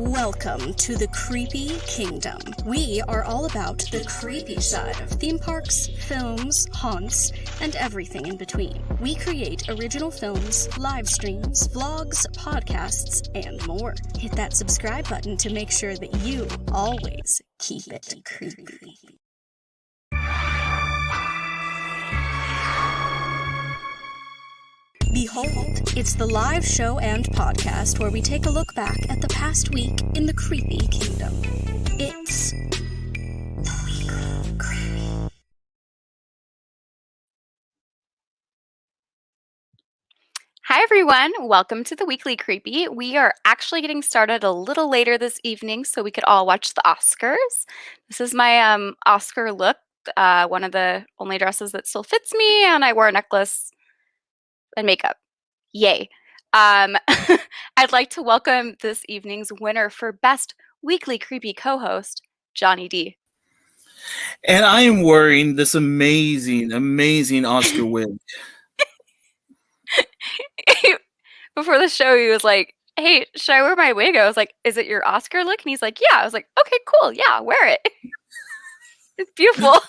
Welcome to the Creepy Kingdom. We are all about the creepy side of theme parks, films, haunts, and everything in between. We create original films, live streams, vlogs, podcasts, and more. Hit that subscribe button to make sure that you always keep it creepy. Behold, it's the live show and podcast where we take a look back at the past week in the Creepy Kingdom. It's the Weekly Creepy. Hi everyone, welcome to the Weekly Creepy. We are actually getting started a little later this evening so we could all watch the Oscars. This is my Oscar look, one of the only dresses that still fits me, and I wore a necklace and makeup. Yay. I'd like to welcome this evening's winner for Best Weekly Creepy co-host, Johnny D. And I am wearing this amazing Oscar wig. Before the show, he was like, hey, should I wear my wig? I was like, is it your Oscar look? And he's like, yeah. I was like, okay, cool. Yeah, wear it. It's beautiful.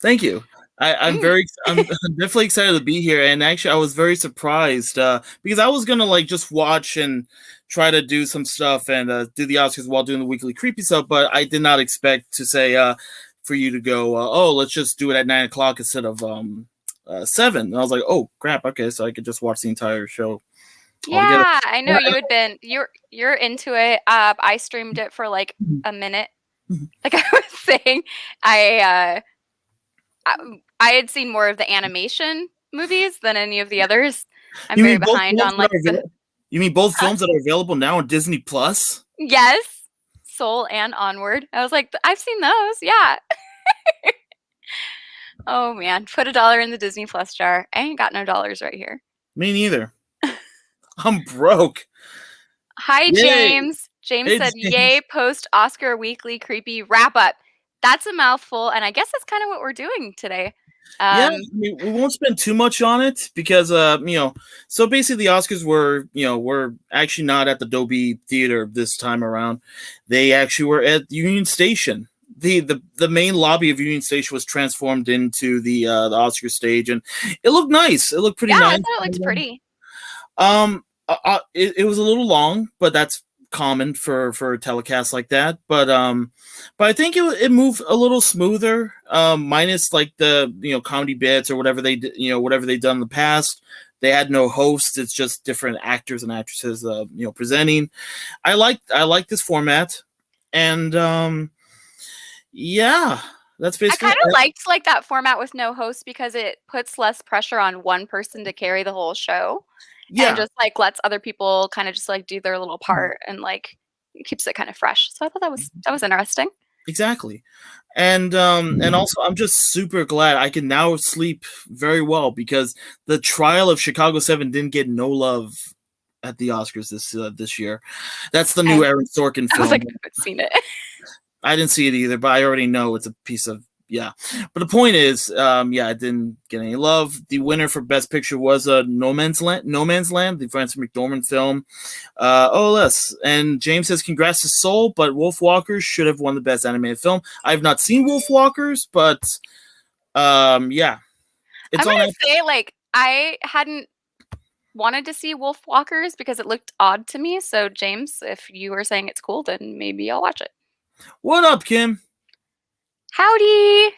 Thank you. I'm definitely excited to be here. And actually, I was very surprised because I was going to just watch and try to do some stuff and do the Oscars while doing the Weekly Creepy stuff. But I did not expect to say for you to go, let's just do it at 9 o'clock instead of 7. And I was like, oh, crap. Okay, so I could just watch the entire show. Yeah, I know you had been. You're into it. I streamed it for like a minute. Like I was saying, I had seen more of the animation movies than any of the others. I'm very behind on You mean both films that are available now on Disney Plus? Yes, Soul and Onward. I was like, I've seen those. Yeah. Oh man, put $1 in the Disney Plus jar. I ain't got no dollars right here. Me neither. I'm broke. Hi, Yay. James. James Hey, said, James. yay, post-Oscar Weekly Creepy wrap-up. That's a mouthful, and I guess that's kind of what we're doing today. Yeah, I mean, we won't spend too much on it because, so basically the Oscars were actually not at the Dolby Theater this time around. They actually were at Union Station. The main lobby of Union Station was transformed into the Oscar stage, and it looked nice. It looked pretty nice. Yeah, I thought it looked pretty. It was a little long, but that's common for a telecast like that. But I think it moved a little smoother, minus like the comedy bits or whatever they did, whatever they've done in the past. They had no host. It's just different actors and actresses, presenting. I like this format, and yeah, that's basically. I kind of liked like that format with no host because it puts less pressure on one person to carry the whole show. Yeah. And just like lets other people kind of just like do their little part and like it keeps it kind of fresh. So I thought that was interesting. Exactly. And also I'm just super glad I can now sleep very well because the Trial of Chicago 7 didn't get no love at the Oscars this year. That's the new Aaron Sorkin film. I was like, I haven't seen it. I didn't see it either, but I already know it's a piece of But the point is, it didn't get any love. The winner for Best Picture was No Man's Land, the Francis McDormand film. OLS. And James says, congrats to Soul, but Wolfwalkers should have won the Best Animated Film. I've not seen Wolfwalkers, but I'm going to say, like, I hadn't wanted to see Wolfwalkers because it looked odd to me. So, James, if you were saying it's cool, then maybe I'll watch it. What up, Kim? Howdy!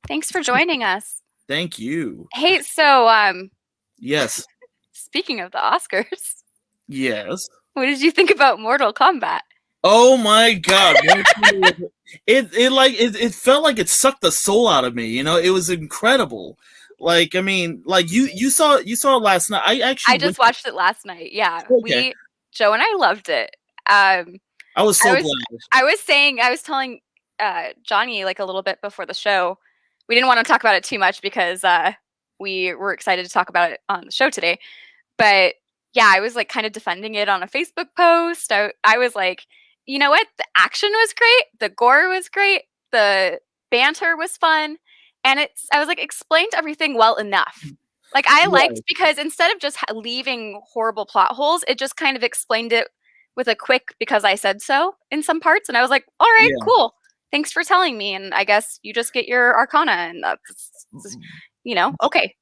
Thanks for joining us. Thank you. Hey, so yes. Speaking of the Oscars. Yes. What did you think about Mortal Kombat? Oh my god. it felt like it sucked the soul out of me, It was incredible. Like, I mean, like you saw it last night. I just watched it last night. Yeah. Okay. Joe and I loved it. I was so glad. I was telling Johnny like a little bit before the show. We didn't want to talk about it too much because we were excited to talk about it on the show today. But yeah, I was like kind of defending it on a Facebook post. I was like, you know what? The action was great. The gore was great. The banter was fun. And I was like, explained everything well enough. Like I liked because instead of just leaving horrible plot holes, it just kind of explained it with a quick because I said so in some parts, and I was like, all right, cool. Thanks for telling me, and I guess you just get your Arcana, and that's, okay.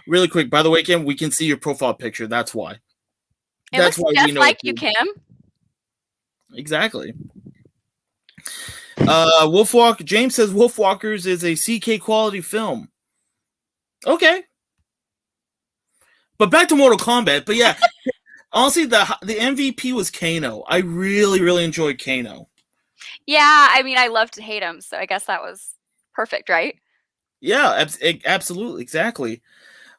Really quick. By the way, Kim, we can see your profile picture. That's why. It looks just like you, Kim. Exactly. James says Wolfwalkers is a CK quality film. Okay. But back to Mortal Kombat. But yeah, honestly, the MVP was Kano. I really, really enjoyed Kano. Yeah, I mean, I love to hate him, so I guess that was perfect, right? Yeah, absolutely, exactly.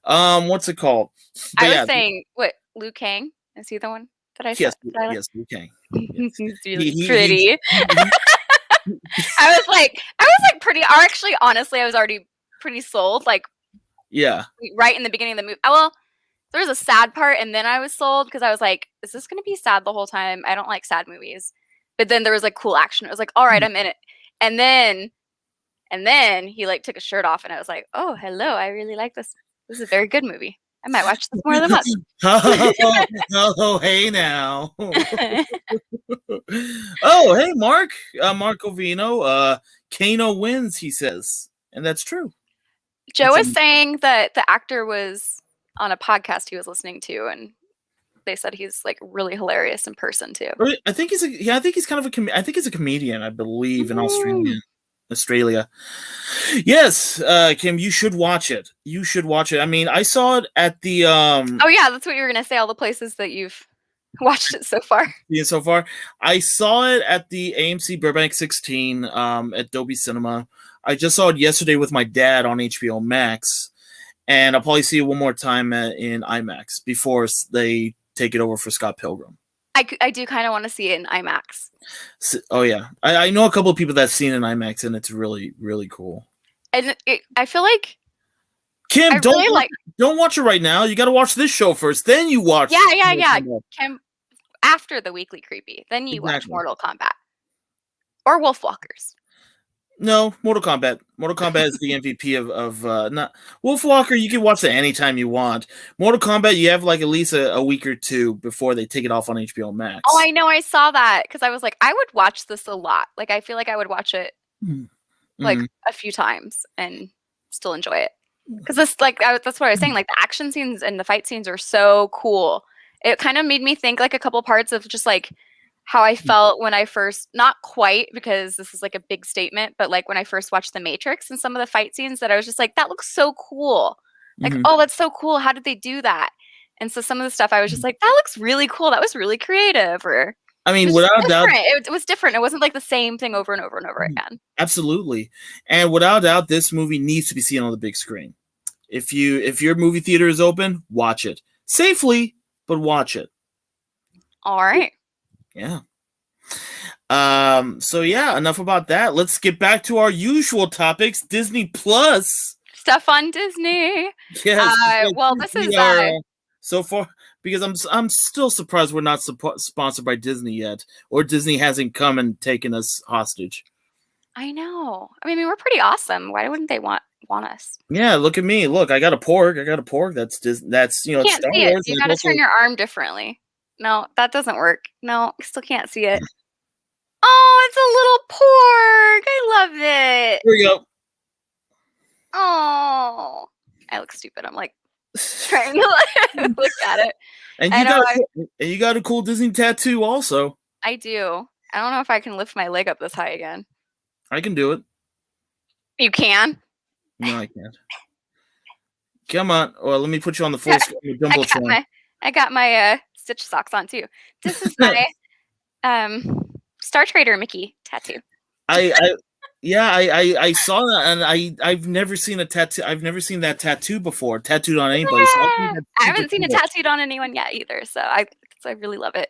What's it called? But I was saying, what, Liu Kang? Is he the one that I said? Yes, Liu Kang. Yes. He's really pretty. I was like pretty. Actually, honestly, I was already pretty sold. Like, yeah, right in the beginning of the movie. Well, there was a sad part, and then I was sold because I was like, "Is this going to be sad the whole time?" I don't like sad movies. But then there was like cool action. It was like, "All right, I'm in it." And then he like took his shirt off, and I was like, "Oh, hello! I really like this. This is a very good movie. I might watch this more than once." Oh, hey now. Oh, hey, Mark. Marco Vino. Kano wins, he says. And that's true. Joe is saying that the actor was on a podcast he was listening to, and they said he's like really hilarious in person too. I think he's kind of I think he's a comedian, I believe, in Australia. Yes, Kim, you should watch it. You should watch it. I mean, I saw it at the Oh yeah, that's what you were gonna say, all the places that you've watched it so far. Yeah, so far. I saw it at the AMC Burbank 16 at Dolby Cinema. I just saw it yesterday with my dad on HBO Max, and I'll probably see it one more time in IMAX before they take it over for Scott Pilgrim. I do kind of want to see it in IMAX. So, oh yeah, I know a couple of people that's seen it in IMAX, and it's really, really cool. And I feel like Kim, don't watch it right now. You got to watch this show first, then you watch. Yeah. Kim, after the Weekly Creepy, then you watch Mortal Kombat or Wolfwalkers. No, Mortal Kombat. Mortal Kombat is the MVP of not Wolfwalker. You can watch it anytime you want. Mortal Kombat, you have like at least a week or two before they take it off on HBO Max. Oh, I know. I saw that because I was like, I would watch this a lot. Like, I feel like I would watch it like a few times and still enjoy it. Because that's what I was saying. Like, the action scenes and the fight scenes are so cool. It kind of made me think like a couple parts of just like how I felt when I first, not quite because this is like a big statement, but like when I first watched The Matrix and some of the fight scenes that I was just like, that looks so cool. Like, oh, that's so cool. How did they do that? And so some of the stuff I was just like, that looks really cool. That was really creative. Or I mean, without doubt, it was different. It wasn't like the same thing over and over and over again. Absolutely. And without doubt, this movie needs to be seen on the big screen. If your movie theater is open, watch it safely, but watch it. All right. Yeah. So yeah, enough about that. Let's get back to our usual topics. Disney Plus stuff on Disney. Yes. Well, this is so far because I'm still surprised we're not sponsored by Disney yet, or Disney hasn't come and taken us hostage. I know. I mean, we're pretty awesome. Why wouldn't they want us? Yeah, look at me. Look, I got a porg. That's Disney. That's you can't see it. You got to turn your arm differently. No, that doesn't work. No, I still can't see it. Oh, it's a little porg. I love it. Here we go. Oh, I look stupid. I'm like trying to look at it. And you got a cool Disney tattoo also. I do. I don't know if I can lift my leg up this high again. I can do it. You can? No, I can't. Come on. Well, let me put you on the full screen. I got my Stitch socks on too. This is my Star Trader Mickey tattoo. I saw that, and I've never seen a tattoo. I've never seen that tattoo before, tattooed on anybody. So I haven't seen it tattooed on anyone yet either. So I really love it.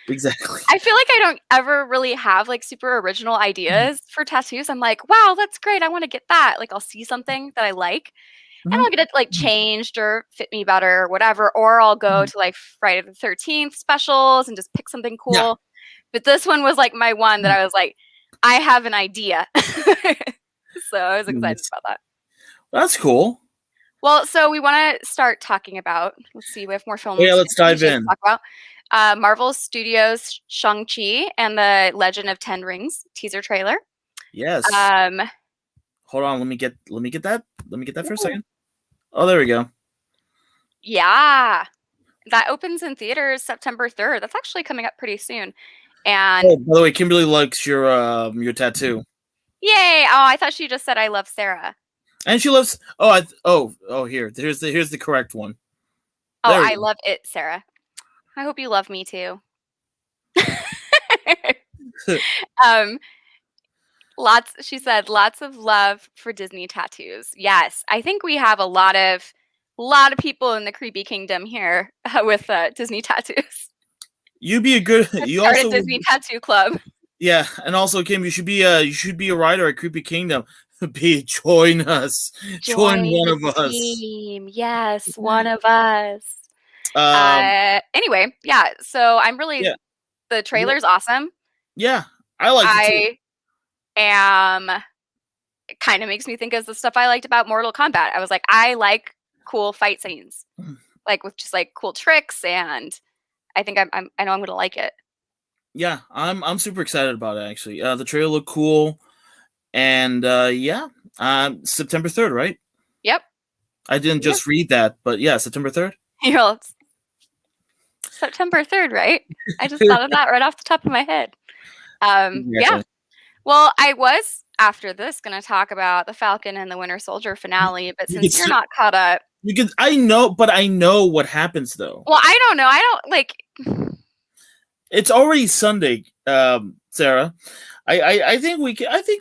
Exactly. I feel like I don't ever really have like super original ideas for tattoos. I'm like, wow, that's great. I want to get that. Like, I'll see something that I like, and I'll get it like changed or fit me better or whatever. Or I'll go to like Friday the 13th specials and just pick something cool. Yeah. But this one was like my one that I was like, I have an idea. So I was excited about that. That's cool. Well, so we want to start talking about, let's see, we have more films. Yeah, let's dive in. Talk about. Marvel Studios' Shangqi and the Legend of Ten Rings teaser trailer. Yes. Hold on, let me get that. Let me get that for a second. Oh, there we go. Yeah. That opens in theaters September 3rd. That's actually coming up pretty soon. And by the way, Kimberly likes your tattoo. Yay! Oh, I thought she just said I love Sarah. And she loves here's the correct one. Oh, I love it, Sarah. I hope you love me too. She said lots of love for Disney tattoos. Yes, I think we have a lot of people in the creepy kingdom here with Disney tattoos. You'd be a good. You start also a Disney tattoo club. Yeah, and also Kim, you should be a writer at Creepy Kingdom. Join us. Join one of us. Team. Yes, one of us. Anyway, yeah. So I'm really the trailer's awesome. Yeah, I like it too. It kind of makes me think of the stuff I liked about Mortal Kombat. I was like, I like cool fight scenes, like with just like cool tricks, and I think I know I'm gonna like it. Yeah, I'm super excited about it actually. The trailer looked cool, and September 3rd, right? Yep. I didn't just read that, but yeah, September 3rd. It's September 3rd, right? I just thought of that right off the top of my head. Yeah. Well, I was after this going to talk about the Falcon and the Winter Soldier finale, but since you're not caught up, I know what happens though. Well, I don't know. I don't like. It's already Sunday, Sarah. I think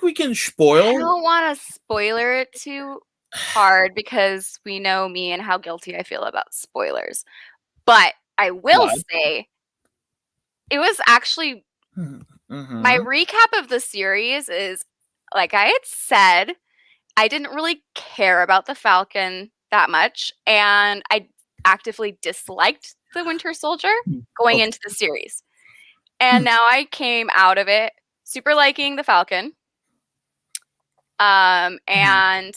we can spoil. I don't want to spoiler it too hard because we know me and how guilty I feel about spoilers. But I will say it was actually my recap of the series is like I had said, I didn't really care about the Falcon that much, and I actively disliked the Winter Soldier going into the series. And now I came out of it super liking the Falcon. And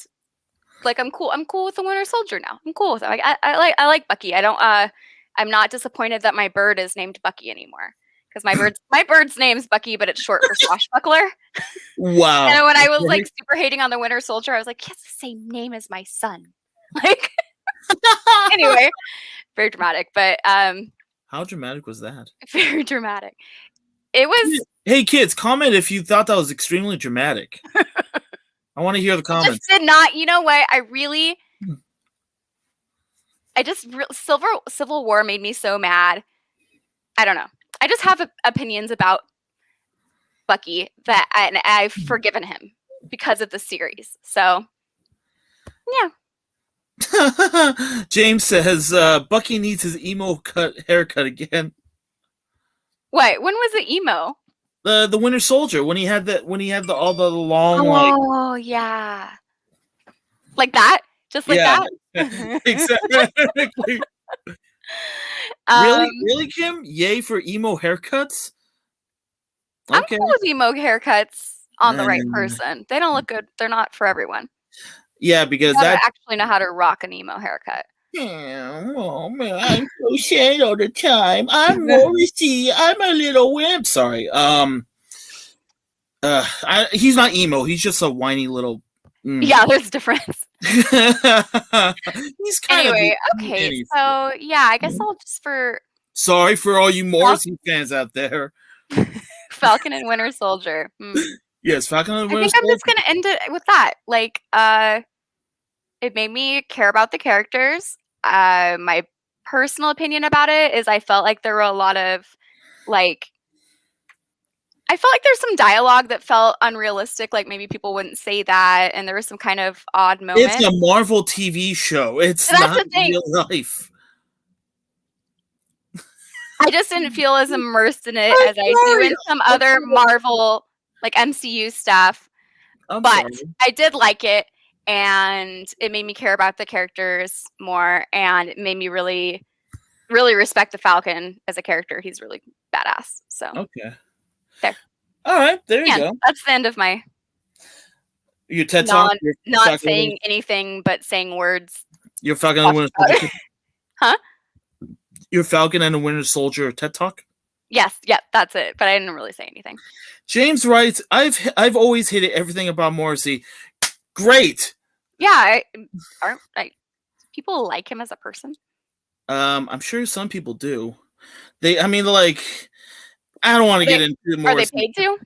like I'm cool with the Winter Soldier now. I'm cool with it. Like I like Bucky. I'm not disappointed that my bird is named Bucky anymore. Because my bird's name's Bucky, but it's short for swashbuckler. Wow. And when I was like super hating on the Winter Soldier, I was like, he has the same name as my son. Like anyway, very dramatic. But how dramatic was that? Very dramatic. It was. Hey kids, comment if you thought that was extremely dramatic. I want to hear the comments. Just did not. You know what? Civil War made me so mad. I don't know. I just have opinions about Bucky and I've forgiven him because of the series. So, yeah. James says Bucky needs his emo haircut again. Wait, when was the emo? The Winter Soldier when he had all the long yeah, like that, just like that. Exactly. Really, Kim? Yay for emo haircuts. Okay. I'm cool with emo haircuts on the right person. They don't look good. They're not for everyone. Yeah, because I actually know how to rock an emo haircut. Oh man, I'm so sad all the time. I'm Morrissey. I'm a little wimp. Sorry. He's not emo. He's just a whiny little. Yeah, there's a difference. He's kind of okay. So yeah, I guess I'll just Sorry for all you Morrissey fans out there. Falcon and Winter Soldier. Yes, Falcon and Winter Soldier. I think I'm just gonna end it with that. Like, it made me care about the characters. My personal opinion about it is I felt like there were a lot of I felt like there's some dialogue that felt unrealistic, like maybe people wouldn't say that, and there was some kind of odd moment. It's a Marvel TV show. It's not real life. I just didn't feel as immersed in it as I do in some other Marvel, like MCU stuff. But I did like it, and it made me care about the characters more, and it made me really, really respect the Falcon as a character. He's really badass. So okay. There. All right, there you go. That's the end of my your TED Talk. Not saying anything but saying words. You're Falcon and Winter Soldier. Huh? your Falcon and the Winter Soldier TED Talk? Yes, yeah, that's it. But I didn't really say anything. James writes, I've always hated everything about Morrissey. Great. Yeah, people like him as a person? I'm sure some people do. I don't want to get into Morrissey. Are they paid to?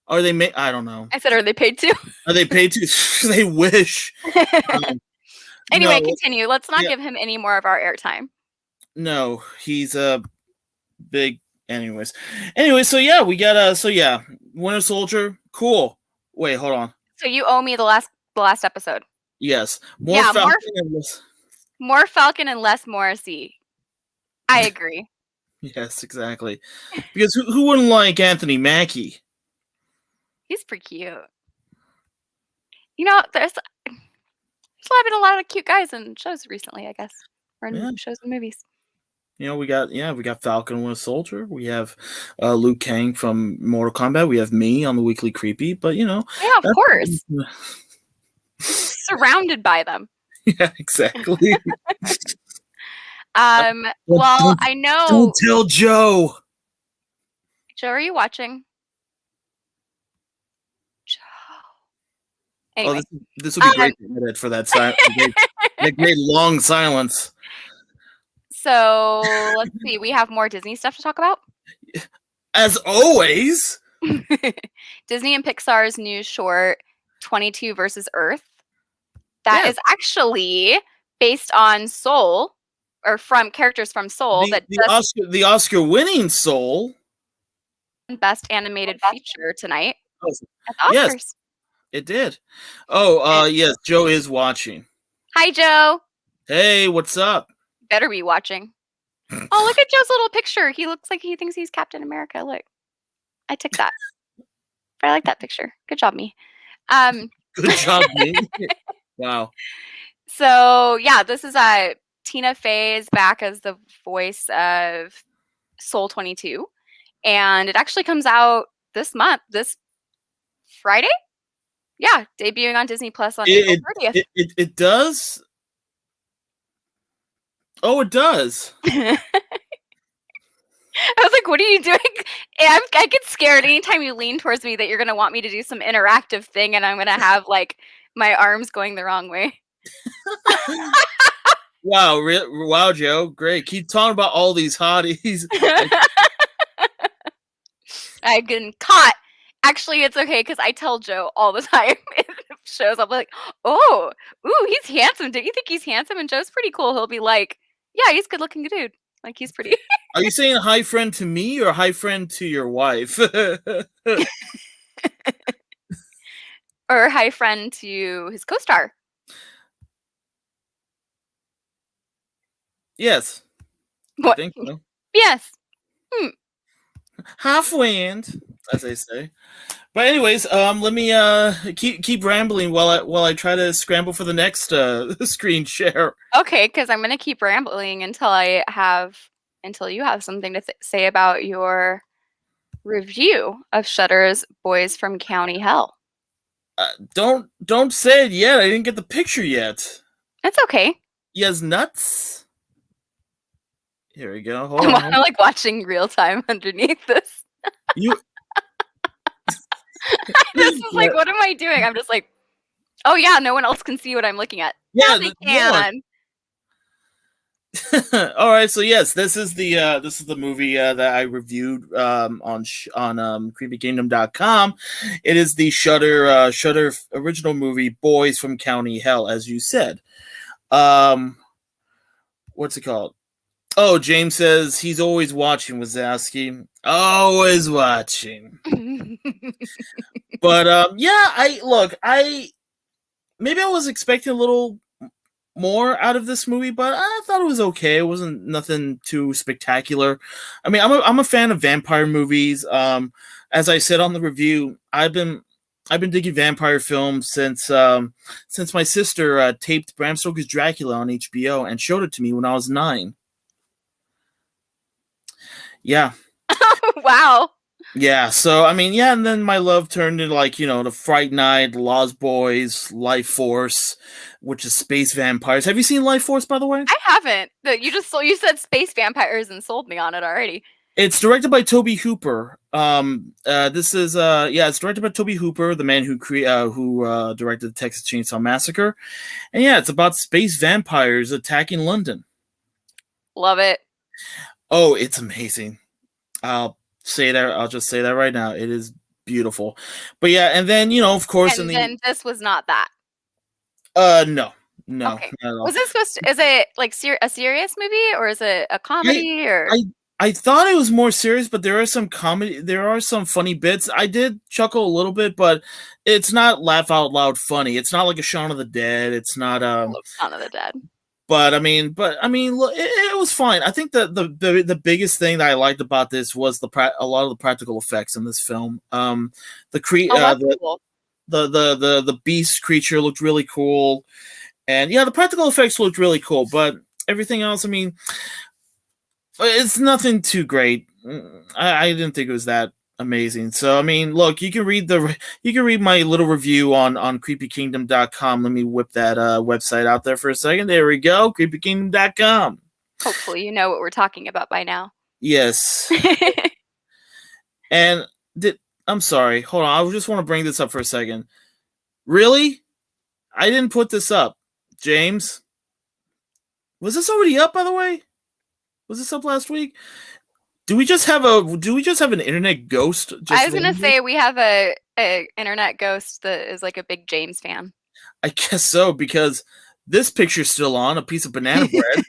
Are they I don't know. I said, are they paid to? Are they paid to? They wish. Anyway, continue. Let's not give him any more of our airtime. No, he's a big. Anyways, so yeah, we got Winter Soldier, cool. Wait, hold on. So you owe me the last episode. Yes, more Falcon and less Morrissey. I agree. Yes, exactly. Because who wouldn't like Anthony Mackie? He's pretty cute. You know, there's been a lot of cute guys in shows recently, I guess, or in shows and movies. You know, we got Falcon Winter Soldier. We have Liu Kang from Mortal Kombat. We have me on the Weekly Creepy. But yeah, of course, surrounded by them. Yeah, exactly. Well, I know. Don't tell Joe. Joe, are you watching? Joe. Anyway. Oh, this will be great edit for that great long silence. So let's see. We have more Disney stuff to talk about. As always. Disney and Pixar's new short, 22 versus Earth. That is actually based on Soul, or from characters from Soul. The Oscar-winning Soul. Best animated feature tonight at the Oscars. Yes, it did. Oh, yes, Joe is watching. Hi, Joe. Hey, what's up? Better be watching. Oh, look at Joe's little picture. He looks like he thinks he's Captain America. Look, I took that. I like that picture. Good job, me. Good job, me. Wow. So yeah, this is Tina Fey is back as the voice of Soul 22, and it actually comes out this Friday. Yeah, debuting on Disney Plus on April 30th. It does. Oh, it does. I was like, what are you doing? I get scared anytime you lean towards me that you're going to want me to do some interactive thing and I'm going to have like my arms going the wrong way. Wow, Joe. Great. Keep talking about all these hotties. I've been caught. Actually, it's okay because I tell Joe all the time in shows. I'm like, ooh, he's handsome. Don't you think he's handsome? And Joe's pretty cool. He'll be like, yeah, he's a good looking dude. Like, he's pretty. Are you saying hi friend to me or hi friend to your wife? Or hi friend to his co-star. Yes. What? I think so. Yes. Half-wind, as they say. But anyways, let me keep rambling while I try to scramble for the next screen share. Okay, because I'm gonna keep rambling until you have something to say about your review of Shudder's Boys from County Hell. Don't say it yet. I didn't get the picture yet. That's okay. He has nuts. Here we go. Hold on. I'm like watching real time underneath this. This is like, what am I doing? I'm just like, oh yeah, no one else can see what I'm looking at. Yeah, they can. All right, so yes, this is the movie that I reviewed on creepykingdom.com. It is the Shudder original movie Boys from County Hell, as you said. What's it called? Oh, James says he's always watching, Wazowski. Always watching. But maybe I was expecting a little more out of this movie, but I thought it was okay. It wasn't nothing too spectacular. I mean, I'm a fan of vampire movies. As I said on the review, I've been digging vampire films since my sister taped Bram Stoker's Dracula on HBO and showed it to me when I was 9. Yeah. Wow. Yeah, so I mean, yeah, and then my love turned into like, the Fright Night, Lost Boys, Life Force, which is space vampires. Have you seen Life Force, by the way? I haven't. You said space vampires and sold me on it already. It's directed by Toby Hooper. It's directed by Toby Hooper, the man who directed the Texas Chainsaw Massacre, and yeah, it's about space vampires attacking London. Love it. Oh, it's amazing. I'll just say that right now. It is beautiful. But yeah, and then of course, And then this was not that. No, Okay. not at all. Was this is it like a serious movie, or is it a comedy? I thought it was more serious, but there are some comedy. There are some funny bits. I did chuckle a little bit, but it's not laugh out loud funny. It's not like a Shaun of the Dead. It's not Shaun of the Dead. But I mean, look, it was fine. I think that the biggest thing that I liked about this was a lot of the practical effects in this film. Cool. The beast creature looked really cool, and yeah, the practical effects looked really cool. But everything else, I mean, it's nothing too great. I didn't think it was that amazing. So I mean, look, you can read my little review on creepykingdom.com. Let me whip that website out there for a second. There we go, creepykingdom.com. Hopefully you know what we're talking about by now. Yes. And I'm sorry, hold on, I just want to bring this up for a second. Really? I didn't put this up. James, was this already up, by the way? Was this up last week? Do we just have an internet ghost? I was gonna say we have a internet ghost that is like a big James fan. I guess so, because this picture's still on, a piece of banana bread.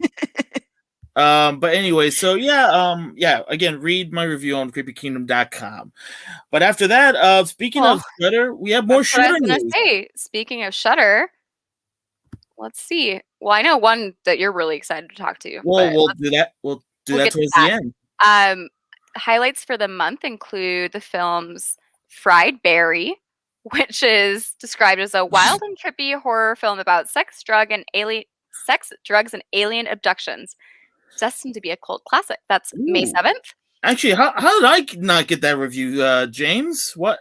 But anyway, so yeah, again, read my review on creepykingdom.com. But after that, speaking of Shudder, we have more Shudder news. I was gonna say, speaking of Shudder, let's see. Well, I know one that you're really excited to talk to. Well, we'll do that. We'll do that towards the end. Highlights for the month include the films Fried Berry, which is described as a wild and trippy horror film about sex, drugs, and alien abductions, destined to be a cult classic. That's May 7th. Actually, how did I not get that review, James? What?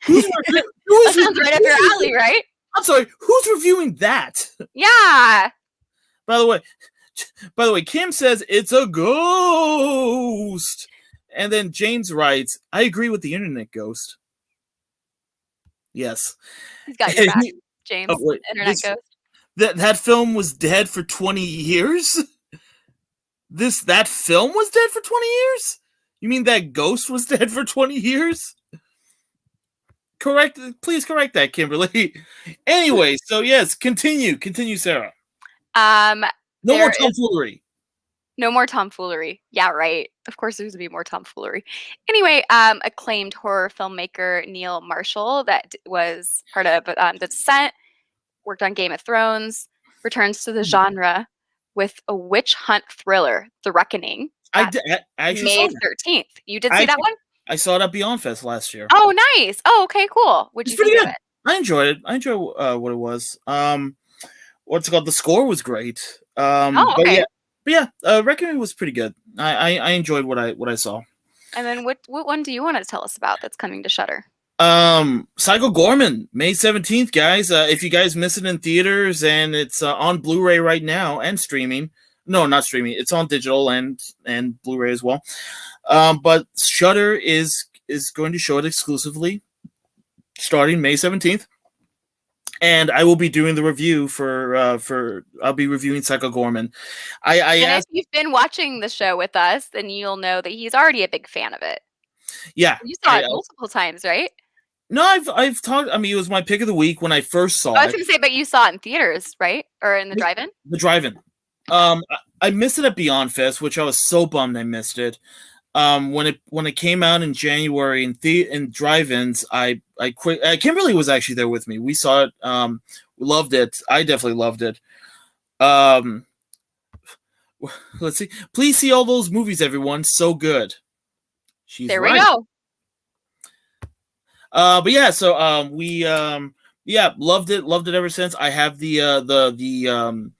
That sounds right up your alley, right? I'm sorry, who's reviewing that? Yeah. By the way, Kim says it's a ghost. And then James writes, I agree with the internet ghost. Yes. He's got your back, James. Internet ghost. That film was dead for 20 years? That film was dead for 20 years? You mean that ghost was dead for 20 years? Please correct that, Kimberly. Anyway, so yes, continue, Sarah. No more tomfoolery. No more tomfoolery. Yeah, right. Of course, there's going to be more tomfoolery. Anyway, acclaimed horror filmmaker Neil Marshall, that was part of The Descent, worked on Game of Thrones, returns to the genre with a witch hunt thriller, The Reckoning. I actually May 13th. You did see that one? I saw it at Beyond Fest last year. Oh, nice. Oh, okay, cool. What'd you think of it? I enjoyed it. I enjoyed what it was. What's it called? The score was great. Okay. But yeah, Reckoning was pretty good. I enjoyed what I saw. And then what one do you want to tell us about that's coming to Shudder? Psycho Gorman, May 17th, guys. If you guys miss it in theaters, and it's on Blu-ray right now and streaming. No, not streaming. It's on digital and Blu-ray as well. But Shudder is going to show it exclusively starting May 17th. And I will be doing the review I'll be reviewing Psycho Gorman. If you've been watching the show with us, then you'll know that he's already a big fan of it. Yeah. You saw it multiple times, right? No, I've talked. I mean, it was my pick of the week when I first saw it. I was going to say, but you saw it in theaters, right? Or in the drive-in? The drive-in. I missed it at Beyond Fest, which I was so bummed I missed it. When it came out in January in drive-ins, I quit. Kimberly was actually there with me. We saw it. We loved it. I definitely loved it. Let's see. Please see all those movies, everyone. So good. There we go. But yeah, so we loved it ever since. I have the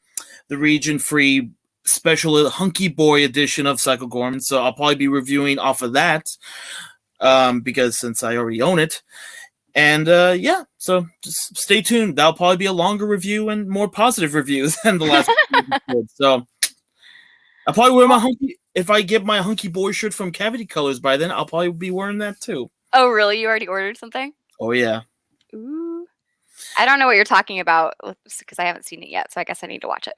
region-free special Hunky Boy edition of Psycho Gorman, so I'll probably be reviewing off of that. because since I already own it. And yeah, so just stay tuned. That'll probably be a longer review and more positive review than the last episode. So I'll probably wear my hunky. If I get my hunky boy shirt from Cavity Colors by then, I'll probably be wearing that too. Oh, really? You already ordered something? Oh yeah. Ooh. I don't know what you're talking about because I haven't seen it yet, so I guess I need to watch it.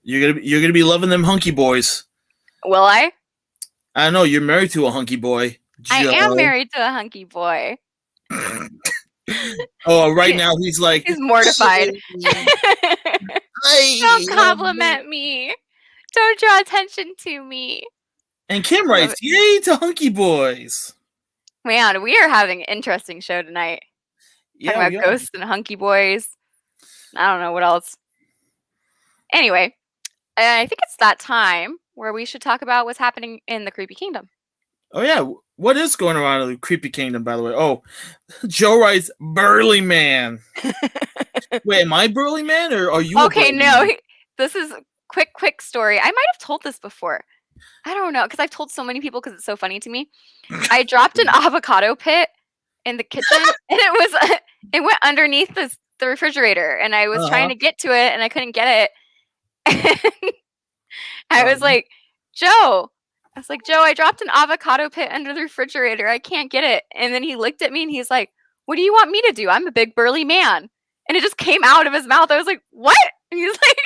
You're gonna be loving them hunky boys. Will I? I know you're married to a hunky boy. Joe. I am married to a hunky boy. Oh, right now he's like he's mortified. Hey, don't compliment me. Don't draw attention to me. And Kim writes, "Yay to hunky boys!" Man, we are having an interesting show tonight. Talking about ghosts and hunky boys. I don't know what else. Anyway, I think it's that time where we should talk about what's happening in the Creepy Kingdom. Oh yeah, what is going on in the Creepy Kingdom, by the way? Oh, Joe writes, "Burly man." Wait, am I burly man or are you? Okay, no. This is quick story. I might have told this before. I don't know because I've told so many people because it's so funny to me. I dropped an avocado pit in the kitchen and it went underneath the refrigerator and I was trying to get to it and I couldn't get it. I was like, Joe, I dropped an avocado pit under the refrigerator. I can't get it. And then he looked at me and he's like, what do you want me to do? I'm a big burly man. And it just came out of his mouth. I was like, what? And he's like,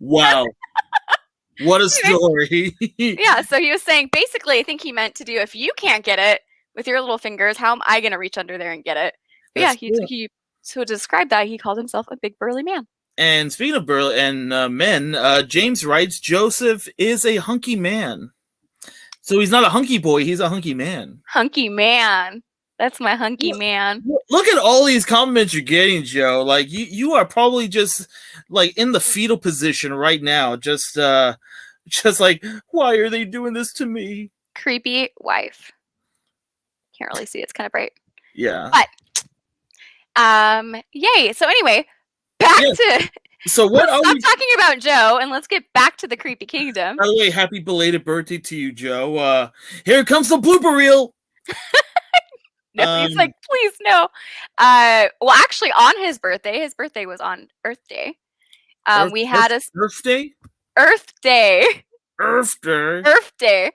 wow. What a story. Yeah, so he was saying, basically, I think he meant to do, if you can't get it with your little fingers, how am I going to reach under there and get it? But yeah, he to describe that, he called himself a big burly man. And speaking of burly and men, James writes, Joseph is a hunky man. So he's not a hunky boy, he's a hunky man. Hunky man. That's my hunky man. Look at all these compliments you're getting, Joe. Like you are probably just like in the fetal position right now. Just like, why are they doing this to me? Creepy wife. Can't really see. It's kind of bright. Yeah. But yay. So anyway, back to so what are stop talking about Joe and let's get back to the Creepy Kingdom. By the way, happy belated birthday to you, Joe. Here comes the blooper reel. No, he's like, please no. Well, actually, on his birthday was on Earth Day. We had Earth Day. Earth Day. Earth Day. Earth Day.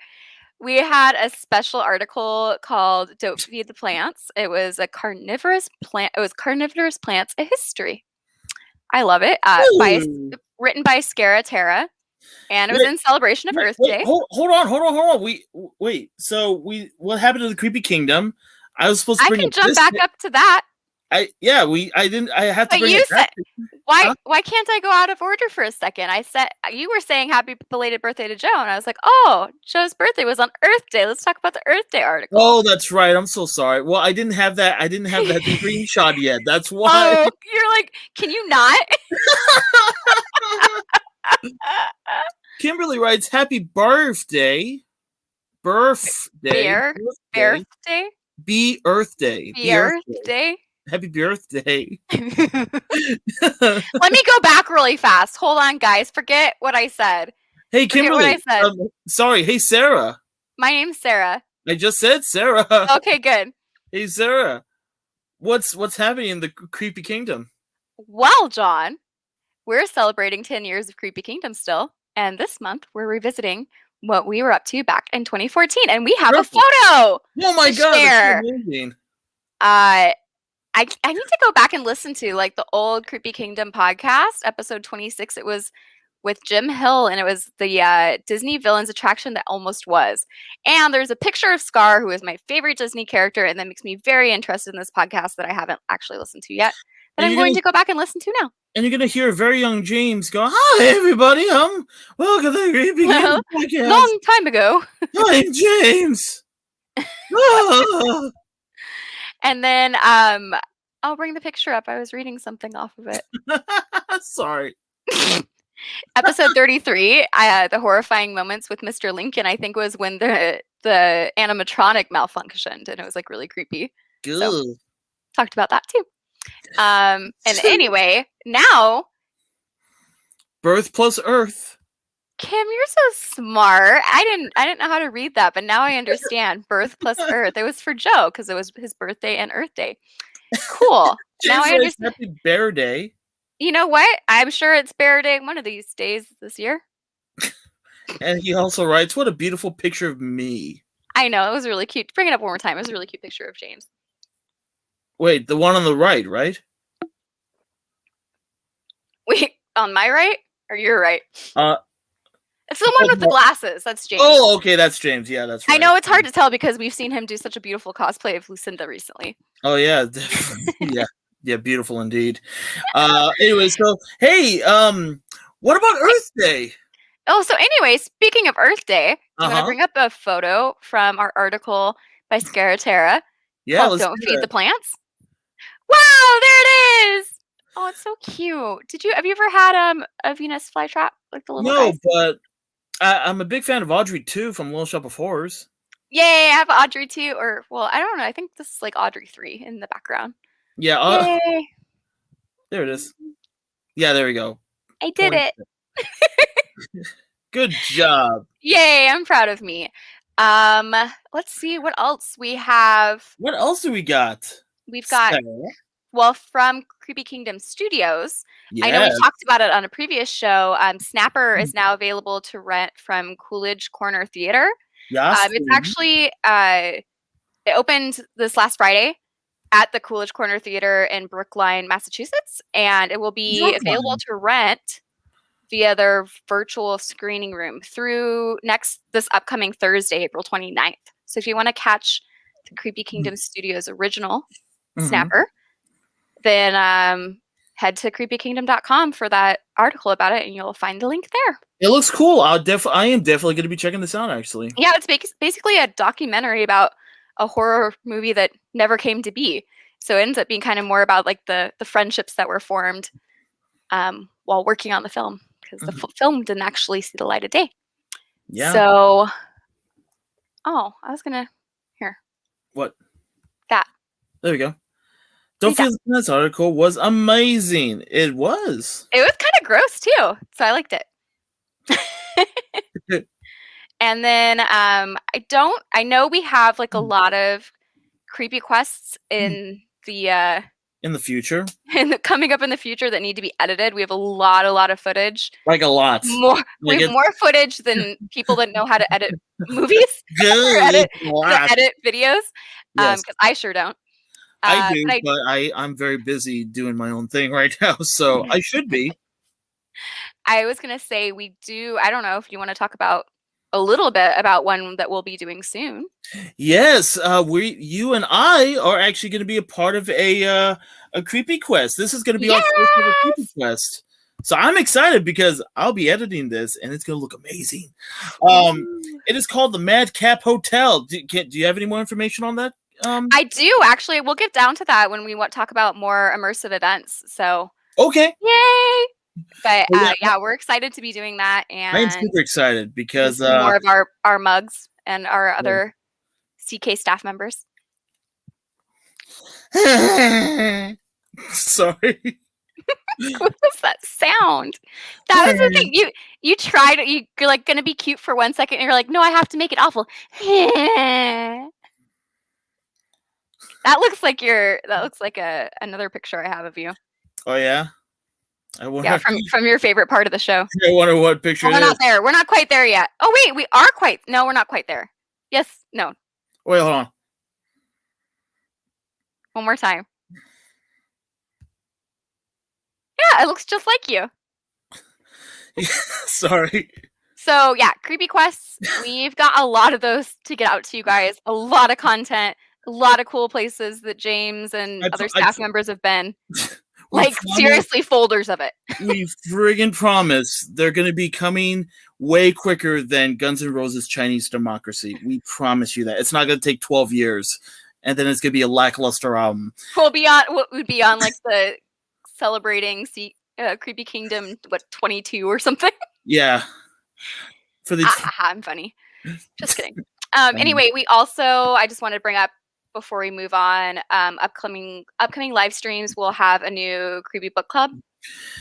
We had a special article called "Don't Feed the Plants." It was a carnivorous plant. It was Carnivorous Plants: A History. I love it. Written by Scara Terra, and it was in celebration of Earth Day. Hold on. Wait. So what happened to the Creepy Kingdom? I was supposed to bring. I can jump back up to that. I had to bring you it back. Why can't I go out of order for a second? I said you were saying happy belated birthday to Joe, and I was like, oh, Joe's birthday was on Earth Day. Let's talk about the Earth Day article. Oh, that's right. I'm so sorry. Well, I didn't have that screenshot yet. That's why. Oh, you're like, can you not? Kimberly writes, "Happy birthday, birthday, birthday, be Earth Day, be Earth Day." Happy birthday. Let me go back really fast. Hold on, guys. Forget what I said. Hey, Kimberly. What I said. Sorry. Hey, Sarah. My name's Sarah. I just said Sarah. Okay, good. Hey, Sarah. What's happening in the Creepy Kingdom? Well, John, we're celebrating 10 years of Creepy Kingdom still. And this month, we're revisiting what we were up to back in 2014. And we have a photo. Oh, my God. That's amazing. I need to go back and listen to like the old Creepy Kingdom podcast, episode 26. It was with Jim Hill, and it was the Disney Villains attraction that almost was. And there's a picture of Scar, who is my favorite Disney character, and that makes me very interested in this podcast that I haven't actually listened to yet. But I'm going to go back and listen to now. And you're going to hear a very young James go, "Hi, everybody. Welcome to the Creepy Kingdom podcast. Long time ago. I'm James." And then I'll bring the picture up. I was reading something off of it. Sorry. Episode 33, the horrifying moments with Mr. Lincoln, I think was when the animatronic malfunctioned, and it was like really creepy. Good. So, talked about that too. And anyway, now Birth plus Earth. Kim, you're so smart. I didn't know how to read that, but now I understand. Birth plus Earth. It was for Joe because it was his birthday and Earth Day. Cool. Now James I writes understand. Happy Bear Day. You know what? I'm sure it's Bear Day one of these days this year. And he also writes, what a beautiful picture of me. I know, it was really cute. Bring it up one more time. It was a really cute picture of James. Wait, the one on the right, right? Wait, on my right or your right? It's the one with the no. glasses. That's James. Oh, okay, that's James. Yeah, that's right. I know it's hard to tell because we've seen him do such a beautiful cosplay of Lucinda recently. Oh yeah, yeah, beautiful indeed. Anyway, so hey, what about Earth Day? Oh, so anyway, speaking of Earth Day, I'm going to Uh-huh. bring up a photo from our article by Scaratera Yeah, called let's Don't do Feed that. the Plants. Wow, there it is! Oh, it's so cute. Have you ever had a Venus flytrap, like the little No, guys? but I'm a big fan of Audrey too from Little Shop of Horrors. Yay, I have Audrey 2, or, well, I don't know. I think this is like Audrey 3 in the background. Yeah, Yay! there it is. Yeah, there we go. I did it. Good job. Yay, I'm proud of me. Let's see what else we have. What else do we got? We've got, Sarah? well, from Creepy Kingdom Studios. Yes. I know we talked about it on a previous show. Snapper is now available to rent from Coolidge Corner Theater. Yes. It's actually it opened this last Friday at the Coolidge Corner Theater in Brookline, Massachusetts, and it will be available to rent via their virtual screening room through this upcoming Thursday, April 29th. So if you want to catch the Creepy Kingdom Studios original Snapper, then head to creepykingdom.com for that article about it, and you'll find the link there. It looks cool. I am definitely going to be checking this out, actually. Yeah, it's basically a documentary about a horror movie that never came to be. So it ends up being kind of more about like the friendships that were formed while working on the film, because the film didn't actually see the light of day. Yeah. So, I was gonna here. What? That. There we go. Don't Feel the Plants article was amazing. It was. It was kind of gross too, so I liked it. And then I know we have like a lot of creepy quests in the future. Coming up in the future that need to be edited. We have a lot of footage. Like a lot. We have more footage than people that know how to edit movies or edit videos. Yes. Because I sure don't. I do, but I'm very busy doing my own thing right now, so I should be. I was going to say we do. I don't know if you want to talk about a little bit about one that we'll be doing soon. Yes, you and I are actually going to be a part of a creepy quest. This is going to be our first ever creepy quest. So I'm excited because I'll be editing this and it's going to look amazing. It is called the Madcap Hotel. Do you have any more information on that? I do actually. We'll get down to that when we talk about more immersive events. So okay, yay! But yeah, we're excited to be doing that, and I am super excited because more of our mugs and our other CK staff members. Sorry. What was that sound? That was the thing. You tried. You're like gonna be cute for 1 second, and you're like, no, I have to make it awful. That looks like another picture I have of you. Oh yeah. From your favorite part of the show. I wonder what picture it is. We're not there. We're not quite there yet. Oh wait, we are quite. No, we're not quite there. Yes. No. Wait, hold on. One more time. Yeah, it looks just like you. Sorry. So yeah, creepy quests. We've got a lot of those to get out to you guys. A lot of content. A lot of cool places that James and other staff members have been. Like, seriously, folders of it. We friggin' promise they're going to be coming way quicker than Guns N' Roses' Chinese Democracy. We promise you that. It's not going to take 12 years, and then it's going to be a lackluster album. What would be on, like, the celebrating Creepy Kingdom, 22 or something? Yeah. I'm funny. Just kidding. Anyway, we also, I just wanted to bring up, before we move on, upcoming live streams, we'll have a new Creepy Book Club